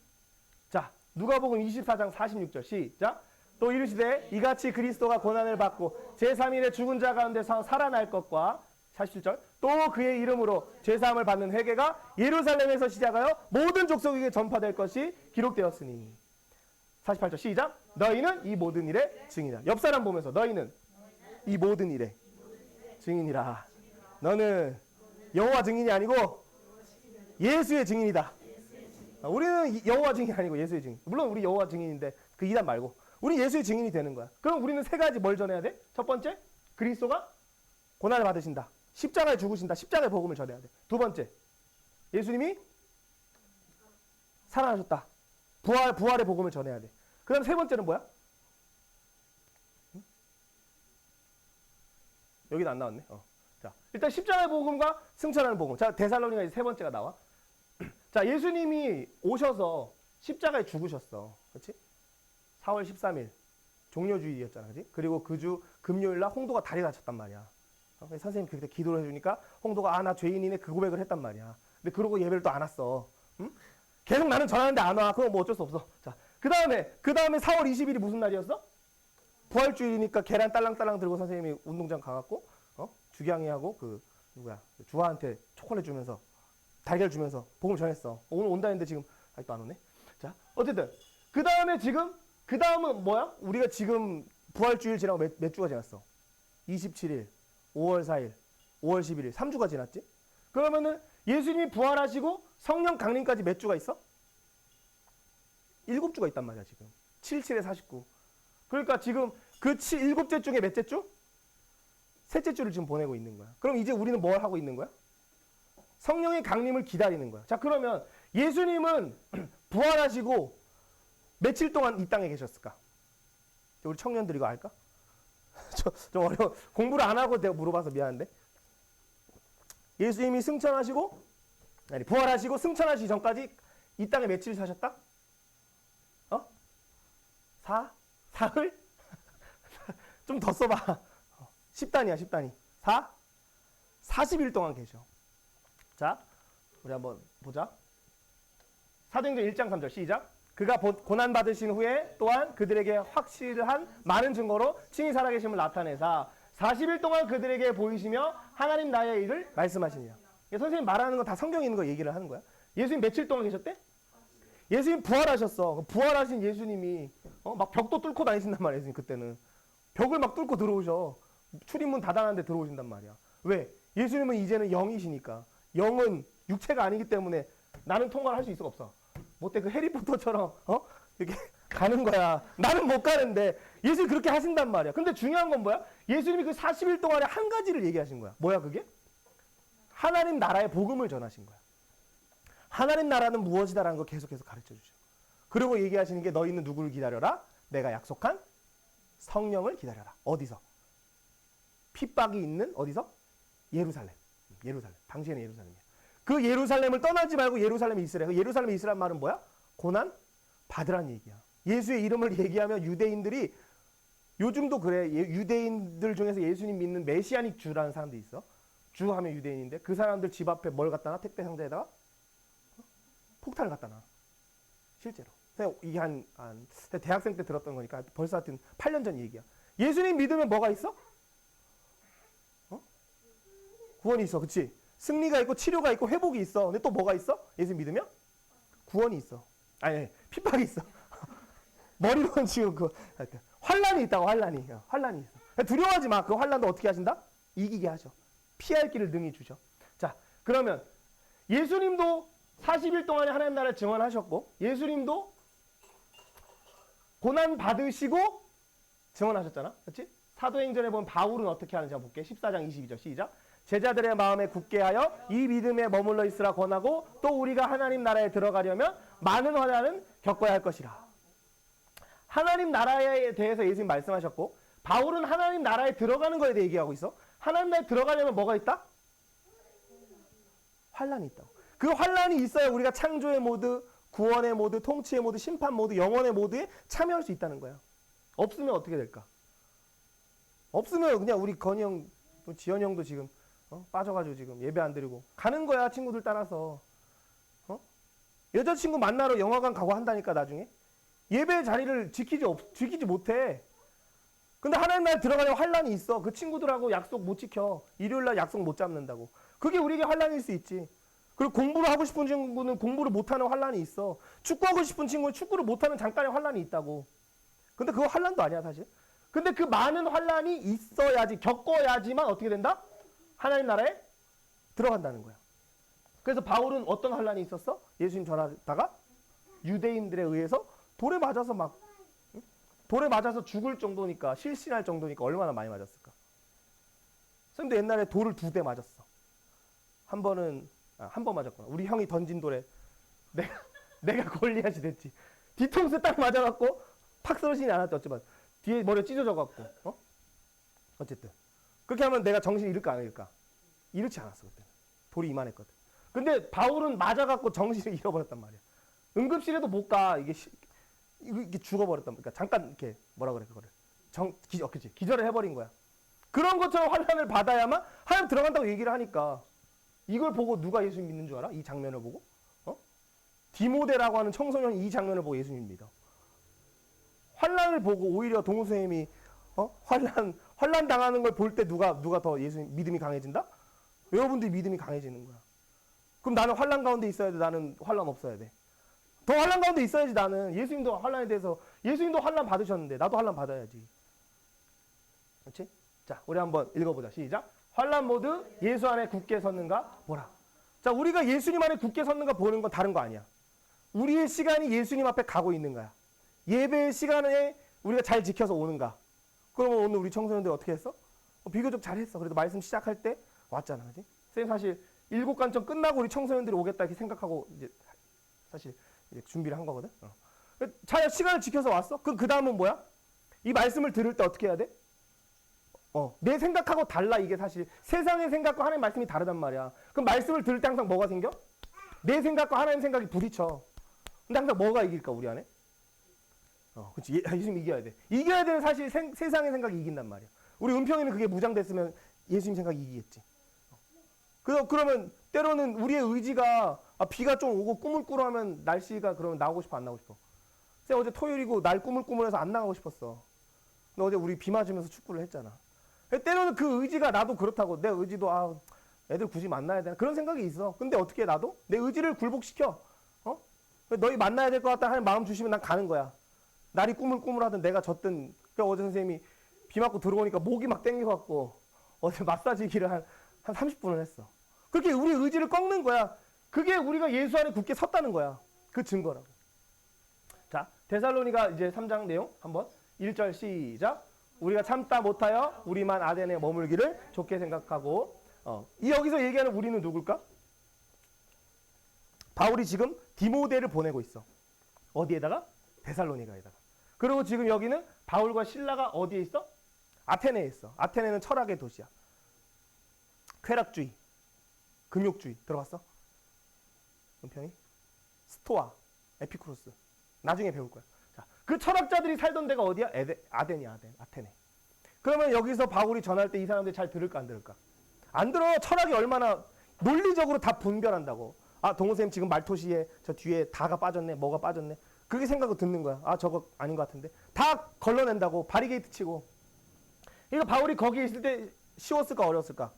자, 누가복음 24장 46절 시작. 또 이르시되 이같이 그리스도가 고난을 받고 제3일에 죽은 자 가운데서 살아날 것과 47절 또 그의 이름으로 제사함을 받는 회개가 예루살렘에서 시작하여 모든 족속에게 전파될 것이 기록되었으니 48절 시작. 너희는 이 모든 일의 증인이라. 옆 사람 보면서 너희는 이 모든 일의 증인이라. 너는 여호와 증인이 아니고 예수의 증인이다. 우리는 여호와 증인이 아니고 예수의 증인. 물론 우리 여호와 증인인데 그 이단 말고 우리 예수의 증인이 되는 거야. 그럼 우리는 세 가지 뭘 전해야 돼? 첫 번째, 그리스도가 고난을 받으신다. 십자가에 죽으신다. 십자가의 복음을 전해야 돼. 두 번째, 예수님이 살아나셨다. 부활의 복음을 전해야 돼. 그 다음 세 번째는 뭐야? 여기도 안 나왔네. 자, 일단 십자가의 복음과 승천하는 복음. 자, 데살로니가 이제 세 번째가 나와. 자, 예수님이 오셔서 십자가에 죽으셨어. 그렇지? 4월 13일 종료주일이었잖아. 그렇지? 그리고 그 주 금요일 날 홍도가 다리 다쳤단 말이야. 선생님 그때 기도를 해주니까 홍도가 나 죄인이네 그 고백을 했단 말이야. 근데 그러고 예배를 또 안 왔어. 응? 계속 나는 전하는데 안 와. 그건 뭐 어쩔 수 없어. 자, 그 다음에 4월 20일이 무슨 날이었어? 부활주일이니까 계란 딸랑딸랑 들고 선생님이 운동장 가갖고 주경이하고 그 누구야 주아한테 초콜릿 주면서 달걀 주면서 복음을 전했어. 오늘 온다 했는데 지금 아직도 안 오네. 자, 어쨌든 그 다음에 지금 그 다음은 뭐야? 우리가 지금 부활주일 지나고 몇 주가 지났어? 27일, 5월 4일, 5월 11일, 3주가 지났지? 그러면은 예수님이 부활하시고 성령 강림까지 몇 주가 있어? 7주가 있단 말이야 지금. 7, 7에 49. 그러니까 지금 그 7째 중에 몇째 주? 셋째 주를 지금 보내고 있는 거야. 그럼 이제 우리는 뭘 하고 있는 거야? 성령의 강림을 기다리는 거야. 자, 그러면 예수님은 부활하시고 며칠 동안 이 땅에 계셨을까? 우리 청년들 이거 알까? 좀 어려워. 공부를 안 하고 내가 물어봐서 미안한데. 예수님이 부활하시고 승천하시기 전까지 이 땅에 며칠 사셨다? 사흘? 좀 더 써봐. 10단위야, 10단위. 40일 동안 계셔. 자, 우리 한번 보자. 사도행전 1장 3절 시작. 그가 고난받으신 후에 또한 그들에게 확실한 많은 증거로 친히 살아계심을 나타내사 40일 동안 그들에게 보이시며 하나님 나라의 일을 말씀하시니라. 선생님 말하는 거 다 성경에 있는 거 얘기를 하는 거야. 예수님 며칠 동안 계셨대? 예수님 부활하셨어. 부활하신 예수님이 막 벽도 뚫고 다니신단 말이야. 예수님 그때는. 벽을 막 뚫고 들어오셔. 출입문 닫아놨는데 들어오신단 말이야. 왜? 예수님은 이제는 영이시니까. 영은 육체가 아니기 때문에 나는 통과를 할 수 있을 수가 없어. 못돼 그 해리포터처럼 이렇게 가는 거야. 나는 못 가는데 예수님이 그렇게 하신단 말이야. 근데 중요한 건 뭐야? 예수님이 그 40일 동안에 한 가지를 얘기하신 거야. 뭐야 그게? 하나님 나라의 복음을 전하신 거야. 하나님 나라는 무엇이다라는 걸 계속해서 가르쳐 주죠. 그리고 얘기하시는 게 너희는 누구를 기다려라? 내가 약속한 성령을 기다려라. 어디서? 핍박이 있는 어디서? 예루살렘. 당시에는 예루살렘이야. 그 예루살렘을 떠나지 말고 예루살렘에 있으래. 그 예루살렘에 있으란 말은 뭐야? 고난 받으란 얘기야. 예수의 이름을 얘기하면 유대인들이 요즘도 그래. 유대인들 중에서 예수님 믿는 메시아닉 주라는 사람들이 있어. 주 하면 유대인인데 그 사람들 집 앞에 뭘 갖다 놔? 택배 상자에다가 폭탄을 갖다 놔. 실제로. 이게 한 대학생 때 들었던 거니까 벌써 하여튼 8년 전 얘기야. 예수님 믿으면 뭐가 있어? 구원이 있어. 그치? 승리가 있고 치료가 있고 회복이 있어. 근데 또 뭐가 있어? 예수 믿으면? 구원이 있어. 아니, 핍박이 있어. 머리로는 지금 환란이 있다고, 환란이 있어. 두려워하지 마. 그 환란도 어떻게 하신다? 이기게 하셔. 피할 길을 능히 주셔. 자, 그러면 예수님도 40일 동안에 하나님 나라를 증언하셨고 예수님도 고난 받으시고 증언하셨잖아. 그렇지? 사도행전에 보면 바울은 어떻게 하는지 한번 볼게. 14장 22절 시작. 제자들의 마음에 굳게 하여 이 믿음에 머물러 있으라 권하고 또 우리가 하나님 나라에 들어가려면 많은 환난은 겪어야 할 것이라. 하나님 나라에 대해서 예수님 말씀하셨고 바울은 하나님 나라에 들어가는 거에 대해 얘기하고 있어. 하나님 나라에 들어가려면 뭐가 있다? 환난이 있다고. 그 환난이 있어야 우리가 창조의 모드, 구원의 모드, 통치의 모드, 심판 모드, 영원의 모드에 참여할 수 있다는 거야. 없으면 어떻게 될까? 없으면 그냥 우리 건희 형, 지현이 형도 지금 빠져가지고 지금 예배 안 드리고 가는 거야. 친구들 따라서. 여자친구 만나러 영화관 가고 한다니까 나중에. 예배 자리를 지키지 못해. 근데 하나님 나라에 들어가려면 환난이 있어. 그 친구들하고 약속 못 지켜. 일요일날 약속 못 잡는다고. 그게 우리에게 환난일 수 있지. 그리고 공부를 하고 싶은 친구는 공부를 못하는 환난이 있어. 축구하고 싶은 친구는 축구를 못하는 잠깐의 환난이 있다고. 근데 그거 환난도 아니야 사실. 근데 그 많은 환난이 있어야지, 겪어야지만 어떻게 된다? 하나님 나라에 들어간다는 거야. 그래서 바울은 어떤 환난이 있었어? 예수님 전하다가 유대인들에 의해서 돌에 맞아서 죽을 정도니까, 실신할 정도니까 얼마나 많이 맞았을까? 선생님도 옛날에 돌을 2대 맞았어. 한 번 맞았구나. 우리 형이 던진 돌에 내가 골리앗이 됐지. 뒤통수 딱 맞아갖고 팍 쓰러지진 않았대. 어쩌면 뒤에 머리가 찢어져갖고 어쨌든 그렇게 하면 내가 정신 잃을까 안 잃을까? 잃지 않았어 그때. 돌이 이만했거든. 근데 바울은 맞아갖고 정신을 잃어버렸단 말이야. 응급실에도 못 가. 이게 죽어버렸단 말이야. 그러니까 잠깐 이렇게 뭐라 그래 그거를 그치 기절을 해버린 거야. 그런 것처럼 환난을 받아야만 하나님 들어간다고 얘기를 하니까. 이걸 보고 누가 예수 믿는 줄 알아? 이 장면을 보고? 디모데라고 하는 청소년이 이 장면을 보고 예수님 믿어. 환난을 보고 오히려 동우 선생님이 환란 당하는 걸 볼 때 누가 더 예수님 믿음이 강해진다? 여러분들이 믿음이 강해지는 거야. 그럼 나는 환란 가운데 있어야 돼? 나는 환란 없어야 돼? 더 환란 가운데 있어야지. 나는 예수님도 환란에 대해서 예수님도 환란 받으셨는데 나도 환란 받아야지. 그렇지? 자, 우리 한번 읽어보자. 시작. 환란 모두 예수 안에 굳게 섰는가 보라. 자, 우리가 예수님 안에 굳게 섰는가 보는 건 다른 거 아니야. 우리의 시간이 예수님 앞에 가고 있는 거야. 예배의 시간에 우리가 잘 지켜서 오는가. 그러면 오늘 우리 청소년들 어떻게 했어? 비교적 잘했어. 그래도 말씀 시작할 때 왔잖아. 그지? 선생님 사실 7관점 끝나고 우리 청소년들이 오겠다 이렇게 생각하고 이제 사실 이제 준비를 한 거거든. 잘 시간을 지켜서 왔어? 그 다음은 뭐야? 이 말씀을 들을 때 어떻게 해야 돼? 내 생각하고 달라. 이게 사실 세상의 생각과 하나님 말씀이 다르단 말이야. 그럼 말씀을 들을 때 항상 뭐가 생겨? 내 생각과 하나님 생각이 부딪혀. 근데 항상 뭐가 이길까 우리 안에? 그렇지. 예수님 이겨야 돼. 이겨야 되는 사실 세상의 생각이 이긴단 말이야. 우리 은평이는 그게 무장됐으면 예수님 생각이 이기겠지. 그러면 때로는 우리의 의지가 비가 좀 오고 꾸물꾸물하면 날씨가 그러면 나오고 싶어 안 나오고 싶어? 쌤 어제 토요일이고 날 꾸물꾸물해서 안 나가고 싶었어. 근데 어제 우리 비 맞으면서 축구를 했잖아. 때로는 그 의지가 나도 그렇다고. 내 의지도 애들 굳이 만나야 되나 그런 생각이 있어. 근데 어떻게 해, 나도 내 의지를 굴복시켜. 너희 만나야 될 것 같다 하는 마음 주시면 난 가는 거야. 날이 꾸물꾸물하든 내가 졌든. 어제 선생님이 비 맞고 들어오니까 목이 막 땡겨갖고 어제 마사지기를 한 30분을 했어. 그렇게 우리 의지를 꺾는 거야. 그게 우리가 예수 안에 굳게 섰다는 거야. 그 증거라고. 자, 데살로니가 이제 3장 내용 한번 1절 시작. 우리가 참다 못하여 우리만 아덴에 머물기를 좋게 생각하고. 여기서 얘기하는 우리는 누굴까? 바울이 지금 디모데를 보내고 있어. 어디에다가? 데살로니가에다가. 그리고 지금 여기는 바울과 실라가 어디에 있어? 아테네에 있어. 아테네는 철학의 도시야. 쾌락주의, 금욕주의 들어봤어? 은평이? 스토아, 에피쿠로스. 나중에 배울 거야. 자, 그 철학자들이 살던 데가 어디야? 아덴이야, 아테네. 그러면 여기서 바울이 전할 때 이 사람들이 잘 들을까 안 들을까? 안 들어. 철학이 얼마나 논리적으로 다 분별한다고. 동호쌤 지금 말토시에 저 뒤에 다가 빠졌네, 뭐가 빠졌네. 그렇게 생각하고 듣는 거야. 저거 아닌 것 같은데. 다 걸러낸다고. 바리게이트 치고. 이거 바울이 거기 있을 때 쉬웠을까 어려웠을까?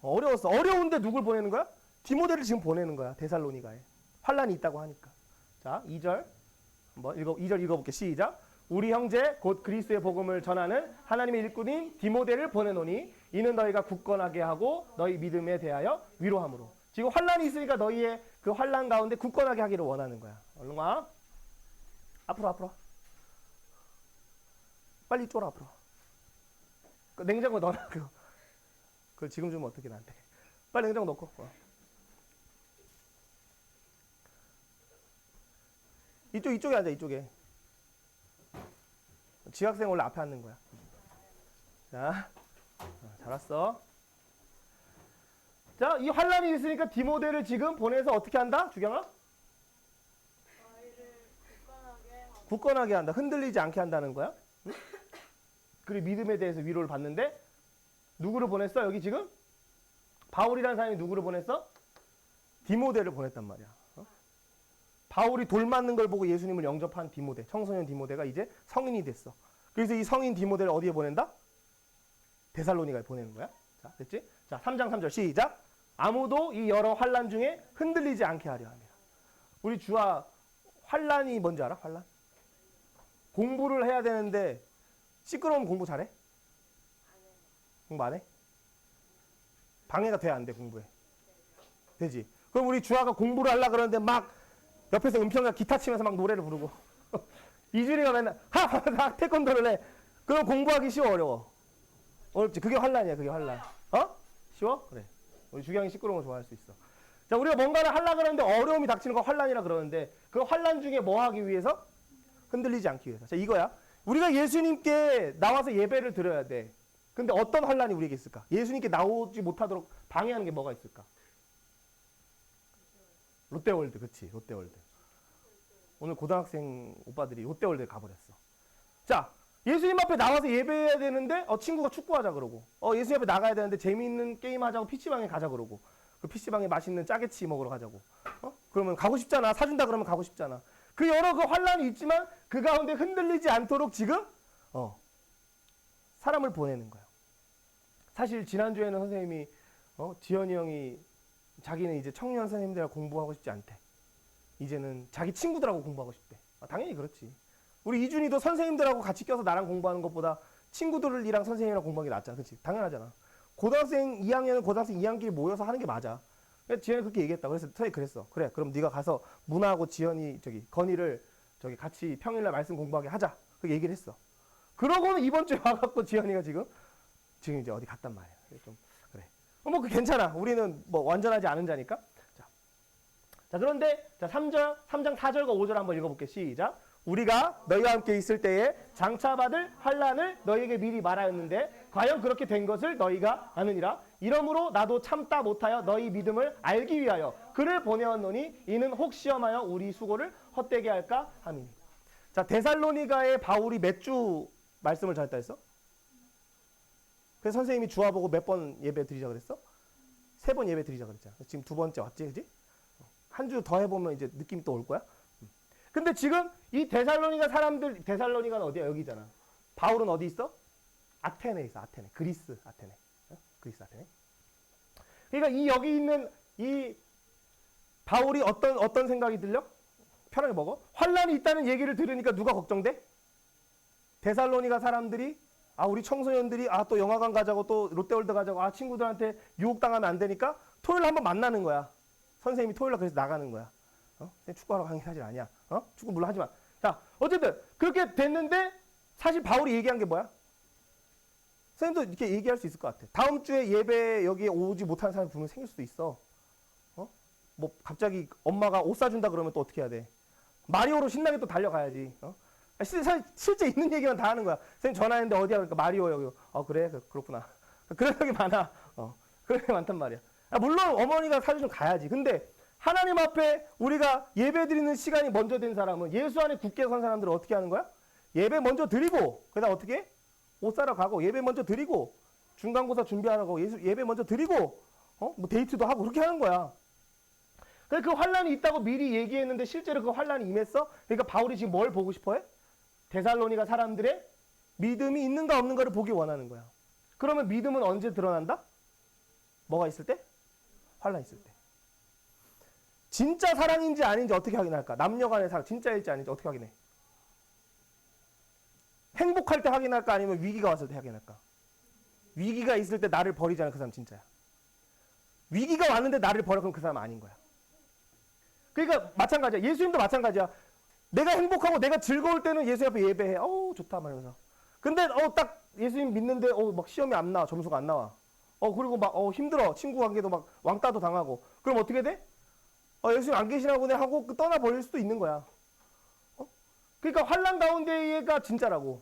어려웠어. 어려운데 누굴 보내는 거야? 디모데를 지금 보내는 거야. 데살로니가에. 환란이 있다고 하니까. 자, 2절 한번 2절 읽어볼게. 시작. 우리 형제 곧 그리스도의 복음을 전하는 하나님의 일꾼인 디모데를 보내노니 이는 너희가 굳건하게 하고 너희 믿음에 대하여 위로함으로. 지금 환란이 있으니까 너희의 그 환란 가운데 굳건하게 하기를 원하는 거야. 얼른 와. 앞으로. 빨리 쫄아 앞으로. 그 냉장고에 넣어놔. 그걸 지금 주면 어떻게 나한테. 빨리 냉장고 넣고. 이쪽에 앉아. 이쪽에. 지학생 원래 앞에 앉는 거야. 자, 잘 왔어. 자, 이 환란이 있으니까 디모데를 지금 보내서 어떻게 한다? 주경아? 굳건하게 한다. 흔들리지 않게 한다는 거야. 응? 그리고 믿음에 대해서 위로를 받는데 누구를 보냈어? 여기 지금? 바울이라는 사람이 누구를 보냈어? 디모데를 보냈단 말이야. 바울이 돌 맞는 걸 보고 예수님을 영접한 디모데, 청소년 디모데가 이제 성인이 됐어. 그래서 이 성인 디모데를 어디에 보낸다? 데살로니가에 보내는 거야. 자, 됐지? 자, 3장 3절 시작. 아무도 이 여러 환란 중에 흔들리지 않게 하려 합니다. 우리 주아 환란이 뭔지 알아? 환란? 공부를 해야 되는데 시끄러우면 공부 잘해? 공부 안 해? 방해가 돼, 안 돼, 공부에? 되지. 그럼 우리 주아가 공부를 하려고 그러는데 막 옆에서 은평이가 기타 치면서 막 노래를 부르고 이준이가 맨날 하 태권도를 해. 그럼 공부하기 쉬워 어려워? 어렵지. 그게 환란이야. 그게 환란. 쉬워? 그래. 우리 주경이 시끄러운 거 좋아할 수 있어. 자, 우리가 뭔가를 하려고 그러는데 어려움이 닥치는 거 환란이라 그러는데 그 환란 중에 뭐 하기 위해서? 흔들리지 않기 위해서. 자, 이거야. 우리가 예수님께 나와서 예배를 드려야 돼. 근데 어떤 환란이 우리에게 있을까? 예수님께 나오지 못하도록 방해하는 게 뭐가 있을까? 롯데월드, 그치? 롯데월드. 오늘 고등학생 오빠들이 롯데월드에 가버렸어. 자, 예수님 앞에 나와서 예배해야 되는데 친구가 축구하자 그러고 예수님 앞에 나가야 되는데 재미있는 게임 하자고 PC방에 가자 그러고 그 PC방에 맛있는 짜게치 먹으러 가자고. 그러면 가고 싶잖아. 사준다 그러면 가고 싶잖아. 그 여러 그 환란이 있지만 그 가운데 흔들리지 않도록 지금 사람을 보내는 거예요. 사실 지난주에는 선생님이 지현이 형이 자기는 이제 청년 선생님들하고 공부하고 싶지 않대. 이제는 자기 친구들하고 공부하고 싶대. 당연히 그렇지. 우리 이준이도 선생님들하고 같이 껴서 나랑 공부하는 것보다 친구들이랑 선생님이랑 공부하는 게 낫잖아. 그렇지? 당연하잖아. 고등학생 2학년은 고등학생 2학년끼리 모여서 하는 게 맞아. 지현이 그렇게 얘기했다. 그래서 선생님이 그랬어. 그래, 그럼 네가 가서 문화하고 지현이 건이를 같이 평일날 말씀 공부하게 하자. 그렇게 얘기를 했어. 그러고는 이번 주에 와갖고 지현이가 지금 이제 어디 갔단 말이야. 좀 그래. 뭐 그 괜찮아. 우리는 뭐 완전하지 않은 자니까. 자 그런데 자 3장 4절과 5절 한번 읽어볼게. 시작. 우리가 너희와 함께 있을 때에 장차받을 환난을 너희에게 미리 말하였는데 과연 그렇게 된 것을 너희가 아느니라. 이러므로 나도 참다 못하여 너희 믿음을 알기 위하여 그를 보내었노니 이는 혹 시험하여 우리 수고를 헛되게 할까 함이니. 자 데살로니가의 바울이 몇 주 말씀을 전했다 했어? 그래서 선생님이 주와보고 몇 번 예배 드리자 그랬어? 3번 예배 드리자 그랬잖아. 지금 2번째 왔지, 그지? 한 주 더 해보면 이제 느낌이 또 올 거야. 근데 지금 이 데살로니가 사람들, 데살로니가는 어디야? 여기잖아. 바울은 어디 있어? 아테네에 있어. 아테네. 그리스 아테네. 그리스 아테네. 그러니까 이 여기 있는 이 바울이 어떤 생각이 들려? 편하게 먹어. 환란이 있다는 얘기를 들으니까 누가 걱정돼? 데살로니가 사람들이 우리 청소년들이 또 영화관 가자고 또 롯데월드 가자고 친구들한테 유혹당하면 안 되니까 토요일 한번 만나는 거야. 선생님이 토요일날 그래서 나가는 거야. 축구하러 가는 게 사실 아니야. 축구 물론 하지 마. 자, 어쨌든 그렇게 됐는데 사실 바울이 얘기한 게 뭐야? 선생님도 이렇게 얘기할 수 있을 것 같아. 다음 주에 예배 여기에 오지 못하는 사람이 분명 생길 수도 있어. 뭐 갑자기 엄마가 옷 사준다 그러면 또 어떻게 해야 돼? 마리오로 신나게 또 달려가야지. 실제 있는 얘기만 다 하는 거야. 선생님 전화했는데 어디야? 그러니까 마리오 여기. 그래? 그렇구나. 그런 적이 많아. 그런 게 많단 말이야. 물론 어머니가 사주시면 가야지. 근데 하나님 앞에 우리가 예배 드리는 시간이 먼저 된 사람은 예수 안에 굳게 선 사람들은 어떻게 하는 거야? 예배 먼저 드리고 그다음 어떻게 해? 옷 사러 가고 예배 먼저 드리고 중간고사 준비하라고 예배 먼저 드리고 뭐 데이트도 하고 그렇게 하는 거야. 그 환란이 있다고 미리 얘기했는데 실제로 그 환란이 임했어? 그러니까 바울이 지금 뭘 보고 싶어 해? 데살로니가 사람들의 믿음이 있는가 없는가를 보기 원하는 거야. 그러면 믿음은 언제 드러난다? 뭐가 있을 때? 환란 있을 때. 진짜 사랑인지 아닌지 어떻게 확인할까? 남녀 간의 사랑 진짜일지 아닌지 어떻게 확인해? 행복할 때 확인할까? 아니면 위기가 왔을 때 확인할까? 위기가 있을 때 나를 버리잖아. 그 사람 진짜야. 위기가 왔는데 나를 버려 그럼 그 사람 아닌 거야. 그러니까 마찬가지야. 예수님도 마찬가지야. 내가 행복하고 내가 즐거울 때는 예수 앞에 예배해. 좋다 말하면서. 근데 딱 예수님 믿는데 막 시험이 안 나와. 점수가 안 나와. 그리고 막 힘들어. 친구 관계도 막 왕따도 당하고. 그럼 어떻게 돼? 예수님 안 계시나 보네 하고 떠나버릴 수도 있는 거야. 그러니까 환난 가운데가 진짜라고.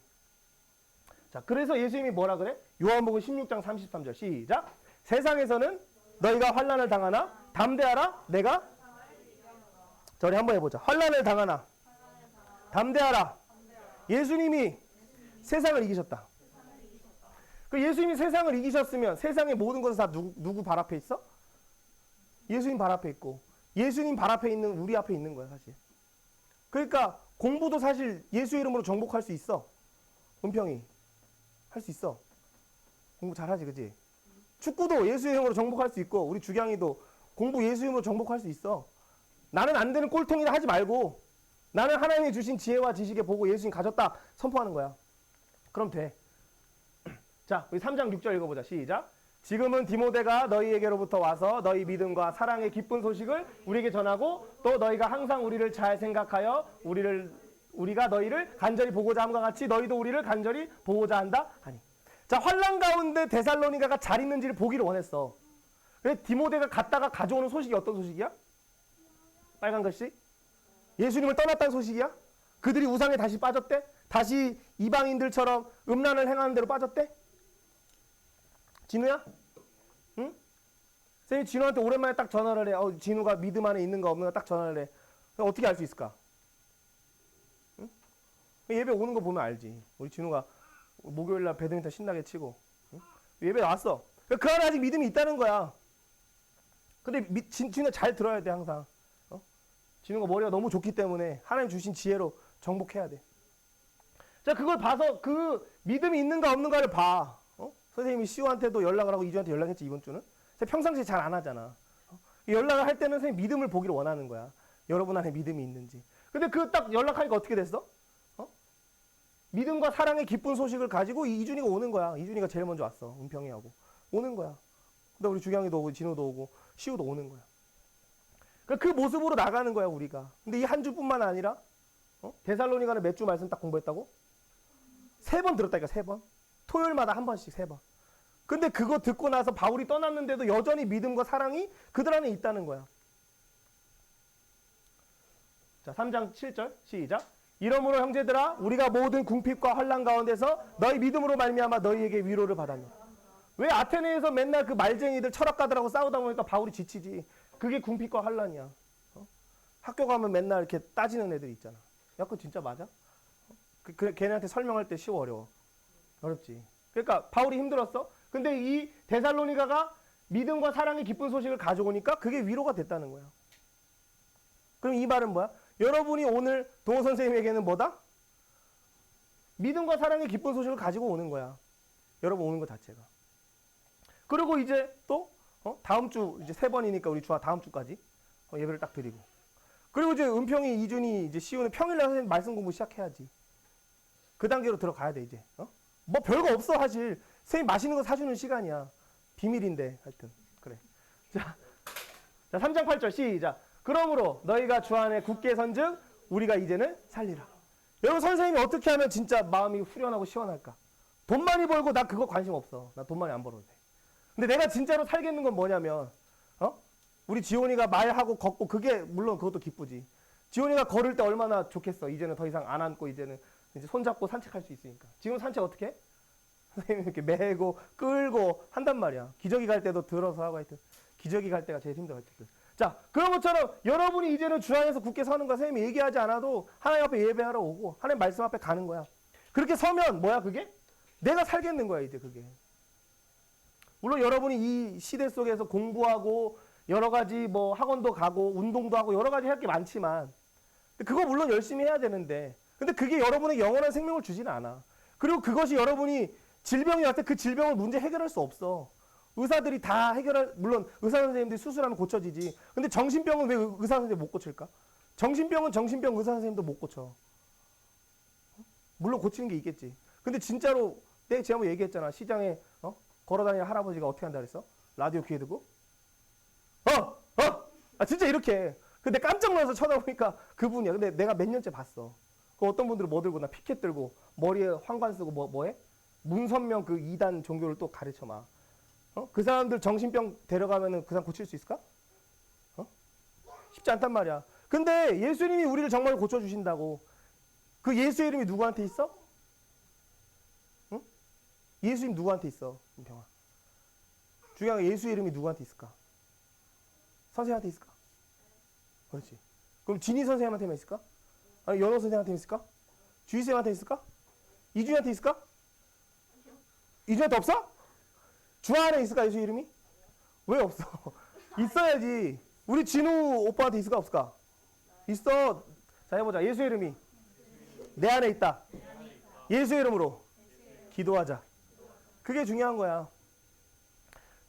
자, 그래서 예수님이 뭐라 그래? 요한복음 16장 33절 시작. 세상에서는 너희가 환난을 당하나 담대하라. 내가 저리 한번 해보자. 환난을 당하나 담대하라. 예수님이 세상을 이기셨다. 그 예수님이 세상을 이기셨으면 세상의 모든 것은 다 누구 발 앞에 있어? 예수님 발 앞에 있고 예수님 발 앞에 있는 우리 앞에 있는 거야 사실. 그러니까 공부도 사실 예수 이름으로 정복할 수 있어. 은평이 할 수 있어. 공부 잘하지 그지? 축구도 예수 이름으로 정복할 수 있고 우리 주경이도 공부 예수 이름으로 정복할 수 있어. 나는 안 되는 꼴통이라 하지 말고 나는 하나님이 주신 지혜와 지식에 보고 예수님 가졌다 선포하는 거야. 그럼 돼. 자, 우리 3장 6절 읽어보자. 시작. 지금은 디모데가 너희에게로부터 와서 너희 믿음과 사랑의 기쁜 소식을 우리에게 전하고 또 너희가 항상 우리를 잘 생각하여 우리가 너희를 간절히 보고자 함과 같이 너희도 우리를 간절히 보고자 한다 하니. 자, 환난 가운데 데살로니가가 잘 있는지를 보기를 원했어. 그래서 디모데가 갔다가 가져오는 소식이 어떤 소식이야? 빨간 글씨? 예수님을 떠났다는 소식이야? 그들이 우상에 다시 빠졌대? 다시 이방인들처럼 음란을 행하는 대로 빠졌대? 진우야? 응? 쌤이 진우한테 오랜만에 딱 전화를 해. 진우가 믿음 안에 있는가 없는가 딱 전화를 해. 어떻게 알 수 있을까? 응? 예배 오는 거 보면 알지. 우리 진우가 목요일날 배드민턴 신나게 치고 응? 예배 나왔어. 그 안에 아직 믿음이 있다는 거야. 근데 진우가 잘 들어야 돼 항상. 진우가 머리가 너무 좋기 때문에 하나님 주신 지혜로 정복해야 돼. 자, 그걸 봐서 그 믿음이 있는가 없는가를 봐. 선생님이 시우한테도 연락을 하고 이주한테 연락했지, 이번 주는. 제가 평상시에 잘 안 하잖아. 연락을 할 때는 선생님 믿음을 보기를 원하는 거야. 여러분 안에 믿음이 있는지. 근데 그 딱 연락하니까 어떻게 됐어? 믿음과 사랑의 기쁜 소식을 가지고 이준이가 오는 거야. 이준이가 제일 먼저 왔어. 은평이하고. 오는 거야. 근데 우리 주경이도 오고, 진호도 오고, 시우도 오는 거야. 그러니까 그 모습으로 나가는 거야, 우리가. 근데 이 한 주뿐만 아니라, 데살로니가는 몇 주 말씀 딱 공부했다고? 3번 들었다니까, 3번. 토요일마다 한 번씩 3번. 근데 그거 듣고 나서 바울이 떠났는데도 여전히 믿음과 사랑이 그들 안에 있다는 거야. 자, 3장 7절 시작. 이러므로 형제들아 우리가 모든 궁핍과 환난 가운데서 너희 믿음으로 말미암아 너희에게 위로를 받았노라. 왜 아테네에서 맨날 그 말쟁이들 철학가들하고 싸우다 보니까 바울이 지치지. 그게 궁핍과 환난이야. 학교 가면 맨날 이렇게 따지는 애들 있잖아. 야, 그거 진짜 맞아? 걔네한테 설명할 때 쉬워, 어려워? 어렵지. 그러니까 바울이 힘들었어. 근데 이 데살로니가가 믿음과 사랑의 기쁜 소식을 가져오니까 그게 위로가 됐다는 거야. 그럼 이 말은 뭐야? 여러분이 오늘 동호 선생님에게는 뭐다? 믿음과 사랑의 기쁜 소식을 가지고 오는 거야. 여러분 오는 것 자체가. 그리고 이제 또 다음 주 이제 3번이니까 우리 주와 다음 주까지 예배를 딱 드리고. 그리고 이제 은평이, 이준이, 이제 시우는 평일날 선생님 말씀 공부 시작해야지. 그 단계로 들어가야 돼 이제. 뭐 별거 없어 사실. 선생님 맛있는 거 사주는 시간이야. 비밀인데 하여튼 그래. 자 3장 8절 시작. 그러므로 너희가 주 안에 굳게 선즉 우리가 이제는 살리라. 여러분 선생님이 어떻게 하면 진짜 마음이 후련하고 시원할까? 돈 많이 벌고 나 그거 관심 없어. 나 돈 많이 안 벌어도 돼. 근데 내가 진짜로 살겠는 건 뭐냐면 우리 지원이가 말하고 걷고 그게 물론 그것도 기쁘지. 지원이가 걸을 때 얼마나 좋겠어. 이제는 더 이상 안 안고 이제는 이제 손잡고 산책할 수 있으니까. 지금 산책 어떻게 해? 선생님이 이렇게 메고 끌고 한단 말이야. 기저귀 갈 때도 들어서 하고 하여튼 기저귀 갈 때가 제일 힘들어 하여튼. 자, 그런 것처럼 여러분이 이제는 주 안에서 굳게 서는 거 선생님이 얘기하지 않아도 하나님 앞에 예배하러 오고 하나님 말씀 앞에 가는 거야. 그렇게 서면 뭐야 그게? 내가 살겠는 거야 이제 그게. 물론 여러분이 이 시대 속에서 공부하고 여러 가지 뭐 학원도 가고 운동도 하고 여러 가지 할 게 많지만 그거 물론 열심히 해야 되는데 근데 그게 여러분의 영원한 생명을 주지는 않아. 그리고 그것이 여러분이 질병이 왔을 때 그 질병을 문제 해결할 수 없어. 의사들이 다 물론 의사 선생님들이 수술하면 고쳐지지. 근데 정신병은 왜 의사 선생님 못 고칠까? 정신병은 정신병 의사 선생님도 못 고쳐. 물론 고치는 게 있겠지. 근데 진짜로 내가 지난번에 얘기했잖아. 시장에 걸어다니는 할아버지가 어떻게 한다 그랬어? 라디오 귀에 듣고 진짜 이렇게. 근데 깜짝 놀라서 쳐다보니까 그분이야. 근데 내가 몇 년째 봤어. 그 어떤 분들은 뭐 들고 나 피켓 들고 머리에 황관 쓰고 뭐해? 문선명 그 2단 종교를 또 가르쳐 막. 그 사람들 정신병 데려가면은 그 사람 고칠 수 있을까? 쉽지 않단 말이야. 근데 예수님이 우리를 정말 고쳐주신다고. 그 예수의 이름이 누구한테 있어? 응? 예수님 누구한테 있어? 은평아. 중요한 예수의 이름이 누구한테 있을까? 선생님한테 있을까? 그렇지. 그럼 진희 선생님한테만 있을까? 아니 연호 선생님한테 있을까? 주희쌤한테 있을까? 이준이한테 있을까? 이준이한테 없어? 주 안에 있을까 예수 이름이? 왜 없어? 있어야지. 우리 진우 오빠한테 있을까 없을까? 있어. 자 해보자. 예수 이름이 내 안에 있다. 예수 이름으로 기도하자. 그게 중요한 거야.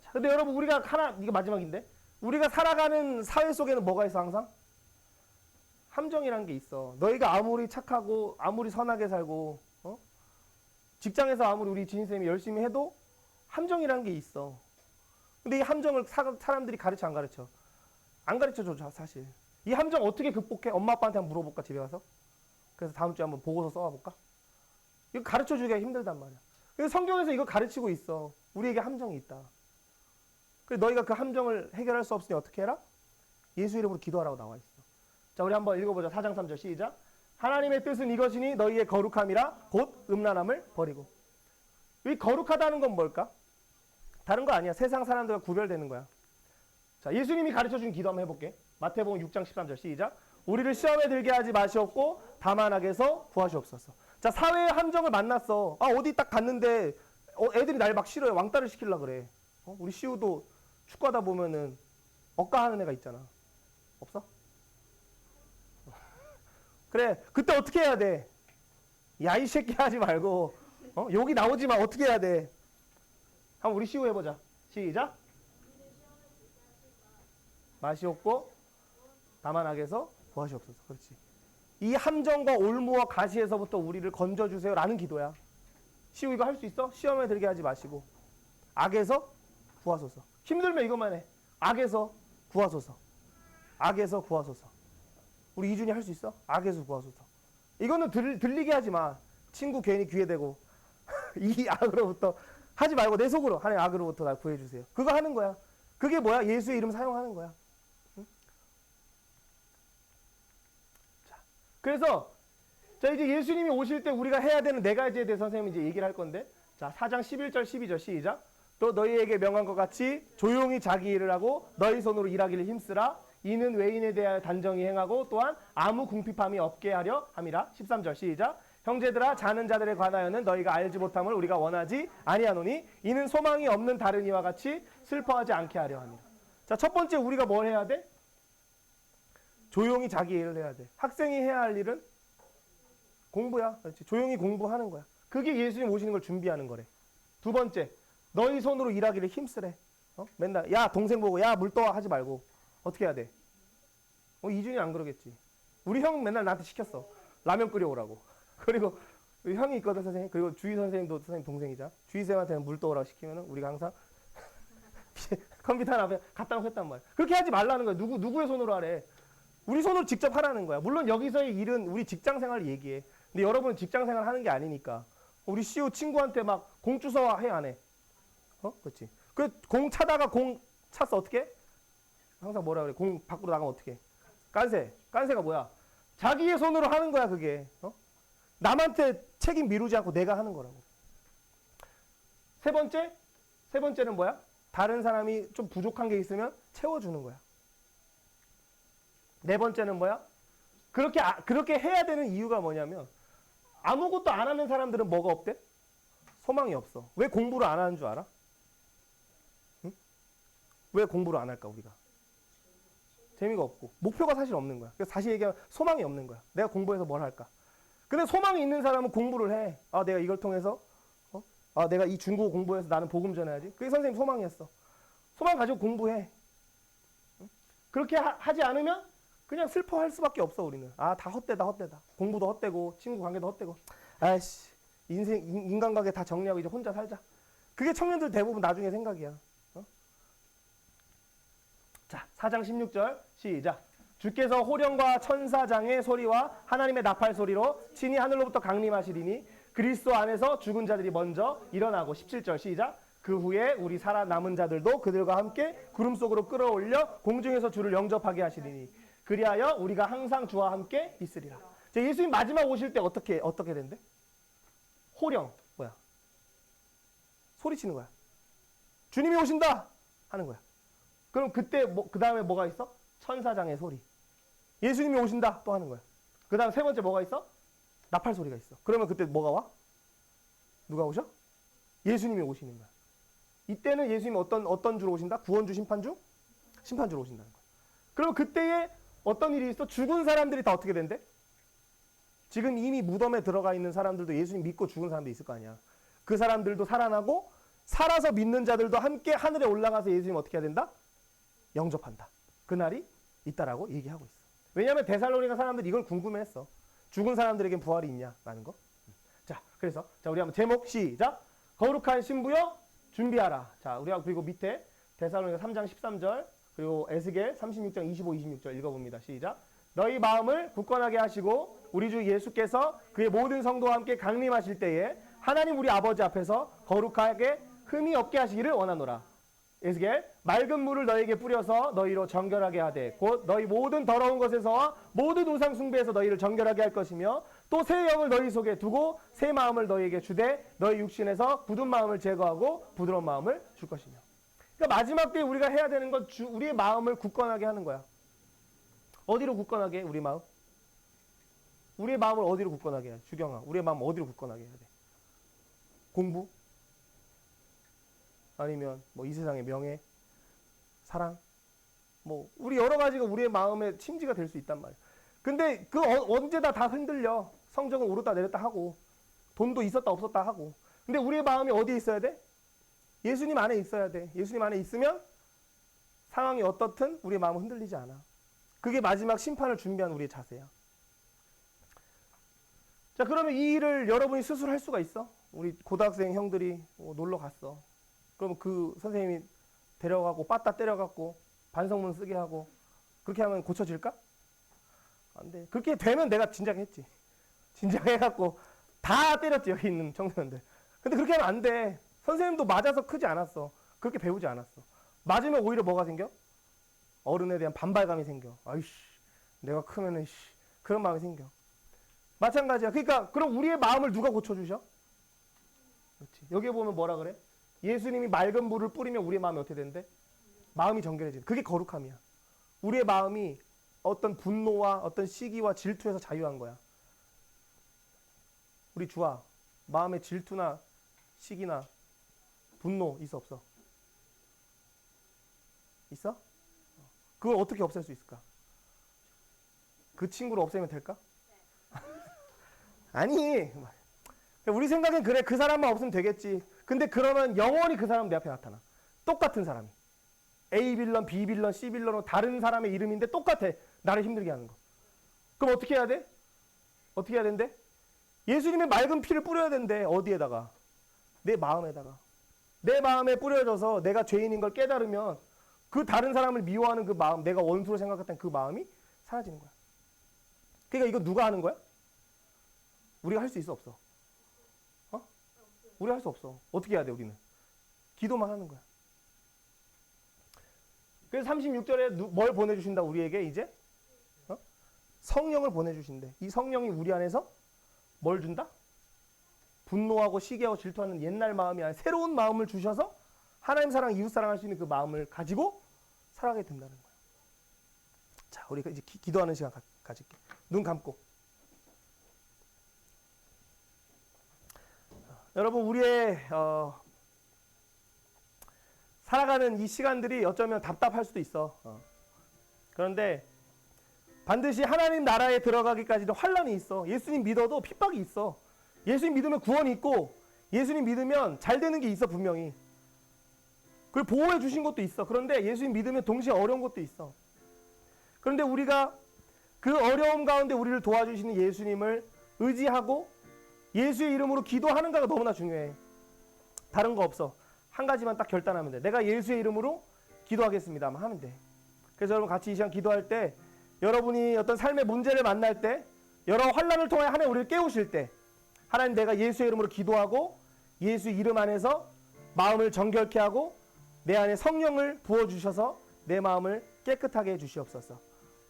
자, 근데 여러분 우리가 이거 마지막인데 우리가 살아가는 사회 속에는 뭐가 있어 항상? 함정이라는 게 있어. 너희가 아무리 착하고 아무리 선하게 살고 직장에서 아무리 우리 진희쌤이 열심히 해도 함정이라는 게 있어. 근데 이 함정을 사람들이 가르쳐 안 가르쳐? 안 가르쳐줘 사실. 이 함정 어떻게 극복해? 엄마 아빠한테 한번 물어볼까 집에 가서? 그래서 다음 주에 한번 보고서 써와볼까? 이거 가르쳐주기가 힘들단 말이야. 그래서 성경에서 이거 가르치고 있어. 우리에게 함정이 있다. 그래서 너희가 그 함정을 해결할 수 없으니 어떻게 해라? 예수 이름으로 기도하라고 나와 있어. 자 우리 한번 읽어보자. 4장 3절 시작. 하나님의 뜻은 이것이니 너희의 거룩함이라 곧 음란함을 버리고. 이 거룩하다는 건 뭘까? 다른 거 아니야. 세상 사람들과 구별되는 거야. 자, 예수님이 가르쳐준 기도 한번 해볼게. 마태복음 6장 13절 시작. 우리를 시험에 들게 하지 마시옵고 다만 악에서 구하시옵소서. 자, 사회의 함정을 만났어. 어디 딱 갔는데 애들이 날 막 싫어해. 왕따를 시키려고 그래. 우리 시우도 축구하다 보면은 억까하는 애가 있잖아. 없어? 그래. 그때 어떻게 해야 돼? 야, 이 새끼 하지 말고, 여기 나오지 마. 어떻게 해야 돼? 한번 우리 시우 해보자. 시작. 맛이 없고 다만 악에서 구하시옵소서. 그렇지. 이 함정과 올무와 가시에서부터 우리를 건져주세요 라는 기도야. 시우 이거 할 수 있어? 시험에 들게 하지 마시고 악에서 구하소서. 힘들면 이것만 해. 악에서 구하소서. 악에서 구하소서. 우리 이준이 할 수 있어? 악에서 구하소서. 이거는 들리게 하지 마. 친구 괜히 귀에 대고 이 악으로부터 하지 말고 내 속으로 하나님 악으로부터 날 구해주세요. 그거 하는 거야. 그게 뭐야? 예수의 이름 사용하는 거야. 응? 자, 그래서 자 이제 예수님이 오실 때 우리가 해야 되는 네 가지에 대해서 선생님이 이제 얘기를 할 건데, 자 4장 11절 12절 시작. 또 너희에게 명한 것 같이 조용히 자기 일을 하고 너희 손으로 일하기를 힘쓰라. 이는 외인에 대하여 단정히 행하고 또한 아무 궁핍함이 없게 하려 함이라. 13절 시작. 형제들아 자는 자들에 관하여는 너희가 알지 못함을 우리가 원하지 아니하노니 이는 소망이 없는 다른 이와 같이 슬퍼하지 않게 하려 함이라. 자, 첫 번째 우리가 뭘 해야 돼? 조용히 자기 일을 해야 돼. 학생이 해야 할 일은 공부야. 그렇지. 조용히 공부하는 거야. 그게 예수님 오시는 걸 준비하는 거래. 두 번째, 너희 손으로 일하기를 힘쓰래. 맨날 야 동생 보고 야 물 떠와 하지 말고 어떻게 해야 돼? 이준이 안 그러겠지. 우리 형 맨날 나한테 시켰어. 라면 끓여오라고. 그리고 형이 있거든 선생님. 그리고 주희 선생님도 선생님 동생이자. 주희 쌤한테는 물 떠오라고 시키면은 우리가 항상 컴퓨터 앞에 갖다 놓고 했단 말이야. 그렇게 하지 말라는 거야. 누구의 손으로 하래. 우리 손으로 직접 하라는 거야. 물론 여기서의 일은 우리 직장생활 얘기해. 근데 여러분은 직장생활 하는 게 아니니까. 우리 CEO 친구한테 막 공 주워 해 안 해? 그렇지. 그 공 차다가 공 찼어 어떻게 해? 항상 뭐라 그래? 공 밖으로 나가면 어떻게 해? 깐세. 깐세가 뭐야? 자기의 손으로 하는 거야 그게. 남한테 책임 미루지 않고 내가 하는 거라고. 세 번째는 뭐야? 다른 사람이 좀 부족한 게 있으면 채워주는 거야. 네 번째는 뭐야? 그렇게 해야 되는 이유가 뭐냐면 아무것도 안 하는 사람들은 뭐가 없대? 소망이 없어. 왜 공부를 안 하는 줄 알아? 응? 왜 공부를 안 할까 우리가? 재미가 없고 목표가 사실 없는 거야. 그래서 다시 얘기하면 소망이 없는 거야. 내가 공부해서 뭘 할까? 근데 소망이 있는 사람은 공부를 해. 아 내가 이걸 통해서 내가 이 중국어 공부해서 나는 복음 전해야지. 그게 선생님 소망이었어. 소망 가지고 공부해. 응? 그렇게 하지 않으면 그냥 슬퍼할 수밖에 없어 우리는. 다 헛되다. 공부도 헛되고 친구 관계도 헛되고. 아이씨 인간관계 다 정리하고 이제 혼자 살자. 그게 청년들 대부분 나중에 생각이야. 자 4장 16절 시작. 주께서 호령과 천사장의 소리와 하나님의 나팔 소리로 친히 하늘로부터 강림하시리니 그리스도 안에서 죽은 자들이 먼저 일어나고. 17절 시작. 그 후에 우리 살아남은 자들도 그들과 함께 구름 속으로 끌어올려 공중에서 주를 영접하게 하시리니 그리하여 우리가 항상 주와 함께 있으리라. 예수님 마지막 오실 때 어떻게 된대? 호령 뭐야? 소리치는 거야. 주님이 오신다 하는 거야. 그럼 그때 그 다음에 뭐가 있어? 천사장의 소리. 예수님이 오신다 또 하는 거야. 그 다음 세 번째 뭐가 있어? 나팔 소리가 있어. 그러면 그때 뭐가 와? 누가 오셔? 예수님이 오시는 거야. 이때는 예수님이 어떤 주로 오신다? 구원주, 심판주? 심판주로 오신다는 거야. 그러면 그때에 어떤 일이 있어? 죽은 사람들이 다 어떻게 된대? 지금 이미 무덤에 들어가 있는 사람들도 예수님 믿고 죽은 사람도 있을 거 아니야. 그 사람들도 살아나고 살아서 믿는 자들도 함께 하늘에 올라가서 예수님 어떻게 해야 된다? 영접한다. 그날이 있다라고 얘기하고 있어. 왜냐하면 데살로니가 사람들이 이걸 궁금해했어. 죽은 사람들에겐 부활이 있냐라는 거. 자, 그래서 우리 한번 제목 시작. 거룩한 신부여 준비하라. 자, 우리가 그리고 밑에 데살로니가 3장 13절 그리고 에스겔 36장 25, 26절 읽어봅니다. 시작. 너희 마음을 굳건하게 하시고 우리 주 예수께서 그의 모든 성도와 함께 강림하실 때에 하나님 우리 아버지 앞에서 거룩하게 흠이 없게 하시기를 원하노라. 에스겔 맑은 물을 너희에게 뿌려서 너희로 정결하게 하되 곧 너희 모든 더러운 것에서와 모든 우상 숭배에서 너희를 정결하게 할 것이며 또 새 영을 너희 속에 두고 새 마음을 너희에게 주되 너희 육신에서 굳은 마음을 제거하고 부드러운 마음을 줄 것이며. 그러니까 마지막 때에 우리가 해야 되는 건 우리의 마음을 굳건하게 하는 거야. 어디로 굳건하게 해? 우리 마음? 우리의 마음을 어디로 굳건하게 해? 주경아, 우리의 마음 어디로 굳건하게 해야 돼? 공부? 아니면 뭐 이 세상의 명예? 사랑? 뭐 우리 여러 가지가 우리의 마음의 침지가 될 수 있단 말이야. 근데 그 언제 다 흔들려. 성적은 오르다 내렸다 하고 돈도 있었다 없었다 하고. 근데 우리의 마음이 어디에 있어야 돼? 예수님 안에 있어야 돼. 예수님 안에 있으면 상황이 어떻든 우리의 마음은 흔들리지 않아. 그게 마지막 심판을 준비한 우리의 자세야. 자, 그러면 이 일을 여러분이 스스로 할 수가 있어? 우리 고등학생 형들이 놀러 갔어. 그럼 그 선생님이 데려가고 빠따 때려갖고 반성문 쓰게 하고 그렇게 하면 고쳐질까? 안 돼. 그렇게 되면 내가 진작 했지. 진작 해갖고 다 때렸지, 여기 있는 청소년들. 근데 그렇게 하면 안 돼. 선생님도 맞아서 크지 않았어. 그렇게 배우지 않았어. 맞으면 오히려 뭐가 생겨? 어른에 대한 반발감이 생겨. 아이씨, 내가 크면은 그런 마음이 생겨. 마찬가지야. 그러니까 그럼 우리의 마음을 누가 고쳐주셔? 그렇지. 여기에 보면 뭐라 그래? 예수님이 맑은 물을 뿌리면 우리의 마음이 어떻게 되는데? 마음이 정결해지는. 그게 거룩함이야. 우리의 마음이 어떤 분노와 어떤 시기와 질투에서 자유한 거야. 우리 주아, 마음에 질투나 시기나 분노 있어 없어? 있어? 그걸 어떻게 없앨 수 있을까? 그 친구를 없애면 될까? 아니, 우리 생각엔 그래, 그 사람만 없으면 되겠지. 근데 그러면 영원히 그 사람 내 앞에 나타나. 똑같은 사람이. A 빌런, B 빌런, C 빌런으로 다른 사람의 이름인데 똑같아. 나를 힘들게 하는 거. 그럼 어떻게 해야 돼? 어떻게 해야 된대? 예수님의 맑은 피를 뿌려야 된대. 어디에다가? 내 마음에다가. 내 마음에 뿌려져서 내가 죄인인 걸 깨달으면 그 다른 사람을 미워하는 그 마음, 내가 원수로 생각했던 그 마음이 사라지는 거야. 그러니까 이거 누가 하는 거야? 우리가 할 수 있어 없어? 어? 우리가 할 수 없어. 어떻게 해야 돼 우리는? 기도만 하는 거야. 그래서 36절에 뭘 보내주신다 우리에게 이제? 성령을 보내주신대. 이 성령이 우리 안에서 뭘 준다? 분노하고 시기하고 질투하는 옛날 마음이 아니라 새로운 마음을 주셔서 하나님 사랑, 이웃 사랑할 수 있는 그 마음을 가지고 살아가게 된다는 거야. 자, 우리 이제 기도하는 시간 가질게. 눈 감고. 여러분, 우리의 살아가는 이 시간들이 어쩌면 답답할 수도 있어. 그런데 반드시 하나님 나라에 들어가기까지도 환란이 있어. 예수님 믿어도 핍박이 있어. 예수님 믿으면 구원이 있고 예수님 믿으면 잘 되는 게 있어 분명히. 그걸 보호해 주신 것도 있어. 그런데 예수님 믿으면 동시에 어려운 것도 있어. 그런데 우리가 그 어려움 가운데 우리를 도와주시는 예수님을 의지하고 예수의 이름으로 기도하는가가 너무나 중요해. 다른 거 없어. 한 가지만 딱 결단하면 돼. 내가 예수의 이름으로 기도하겠습니다 하면 돼. 그래서 여러분 같이 이 시간 기도할 때 여러분이 어떤 삶의 문제를 만날 때 여러 환난을 통해 하나님 우리를 깨우실 때 하나님 내가 예수의 이름으로 기도하고 예수 이름 안에서 마음을 정결케 하고 내 안에 성령을 부어주셔서 내 마음을 깨끗하게 해주시옵소서.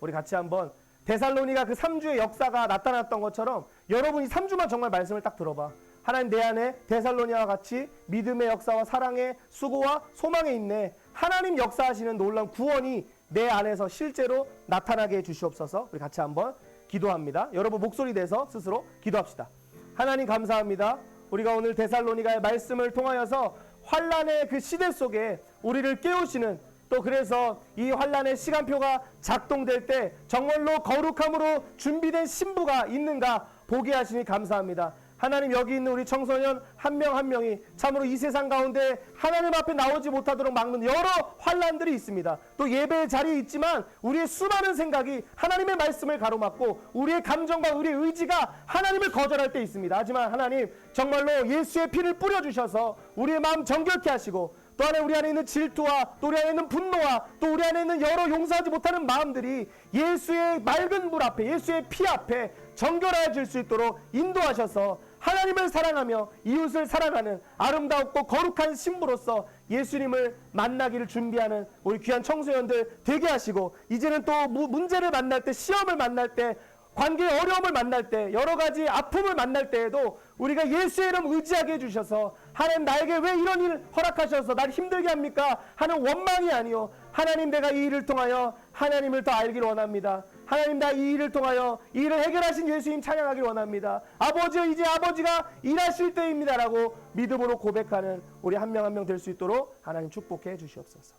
우리 같이 한번 데살로니가 그 3주의 역사가 나타났던 것처럼 여러분이 3주만 정말 말씀을 딱 들어봐. 하나님 내 안에 데살로니아와 같이 믿음의 역사와 사랑의 수고와 소망에 있네. 하나님 역사하시는 놀라운 구원이 내 안에서 실제로 나타나게 해주시옵소서. 우리 같이 한번 기도합니다. 여러분 목소리 내서 스스로 기도합시다. 하나님 감사합니다. 우리가 오늘 데살로니가의 말씀을 통하여서 환란의 그 시대 속에 우리를 깨우시는 또 그래서 이 환란의 시간표가 작동될 때 정말로 거룩함으로 준비된 신부가 있는가 보게 하시니 감사합니다. 하나님 여기 있는 우리 청소년 한 명 한 명이 참으로 이 세상 가운데 하나님 앞에 나오지 못하도록 막는 여러 환란들이 있습니다. 또 예배의 자리에 있지만 우리의 수많은 생각이 하나님의 말씀을 가로막고 우리의 감정과 우리의 의지가 하나님을 거절할 때 있습니다. 하지만 하나님 정말로 예수의 피를 뿌려주셔서 우리의 마음 정결케 하시고 또 안에 우리 안에 있는 질투와 또 우리 안에 있는 분노와 또 우리 안에 있는 여러 용서하지 못하는 마음들이 예수의 맑은 물 앞에 예수의 피 앞에 정결해질 수 있도록 인도하셔서 하나님을 사랑하며 이웃을 사랑하는 아름답고 거룩한 신부로서 예수님을 만나기를 준비하는 우리 귀한 청소년들 되게 하시고 이제는 또 문제를 만날 때 시험을 만날 때 관계의 어려움을 만날 때 여러 가지 아픔을 만날 때에도 우리가 예수의 이름 의지하게 해주셔서 하나님 나에게 왜 이런 일 허락하셔서 날 힘들게 합니까? 하는 원망이 아니요 하나님 내가 이 일을 통하여 하나님을 더 알기를 원합니다. 하나님 나 이 일을 통하여 이 일을 해결하신 예수님 찬양하기를 원합니다. 아버지여 이제 아버지가 일하실 때입니다 라고 믿음으로 고백하는 우리 한 명 한 명 될 수 있도록 하나님 축복해 주시옵소서.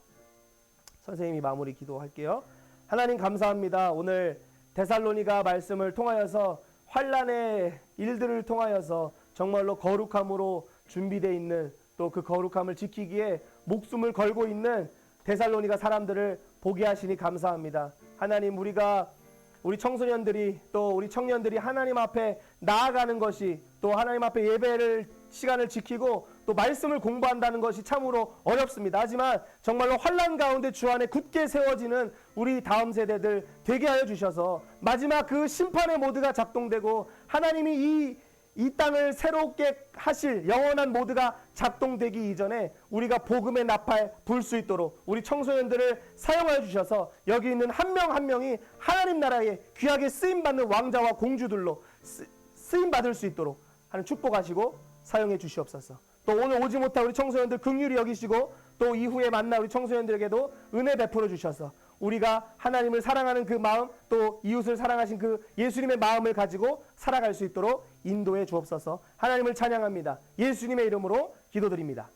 선생님이 마무리 기도할게요. 하나님 감사합니다. 오늘 데살로니가 말씀을 통하여서 환란의 일들을 통하여서 정말로 거룩함으로 준비되어 있는 또 그 거룩함을 지키기에 목숨을 걸고 있는 데살로니가 사람들을 보게 하시니 감사합니다. 하나님, 우리 청소년들이 또 우리 청년들이 하나님 앞에 나아가는 것이, 또 하나님 앞에 예배를 시간을 지키고 또 말씀을 공부한다는 것이 참으로 어렵습니다. 하지만 정말로 환난 가운데 주 안에 굳게 세워지는 우리 다음 세대들 되게 하여 주셔서 마지막 그 심판의 모드가 작동되고 하나님이 이 땅을 새롭게 하실 영원한 모드가 작동되기 이전에 우리가 복음의 나팔 불 수 있도록 우리 청소년들을 사용하여 주셔서 여기 있는 한 명 한 명이 하나님 나라에 귀하게 쓰임받는 왕자와 공주들로 쓰임받을 수 있도록 하는 축복하시고 사용해 주시옵소서. 또 오늘 오지 못한 우리 청소년들 긍휼히 여기시고 또 이후에 만날 우리 청소년들에게도 은혜 베풀어 주셔서 우리가 하나님을 사랑하는 그 마음, 또 이웃을 사랑하신 그 예수님의 마음을 가지고 살아갈 수 있도록 인도해 주옵소서. 하나님을 찬양합니다. 예수님의 이름으로 기도드립니다.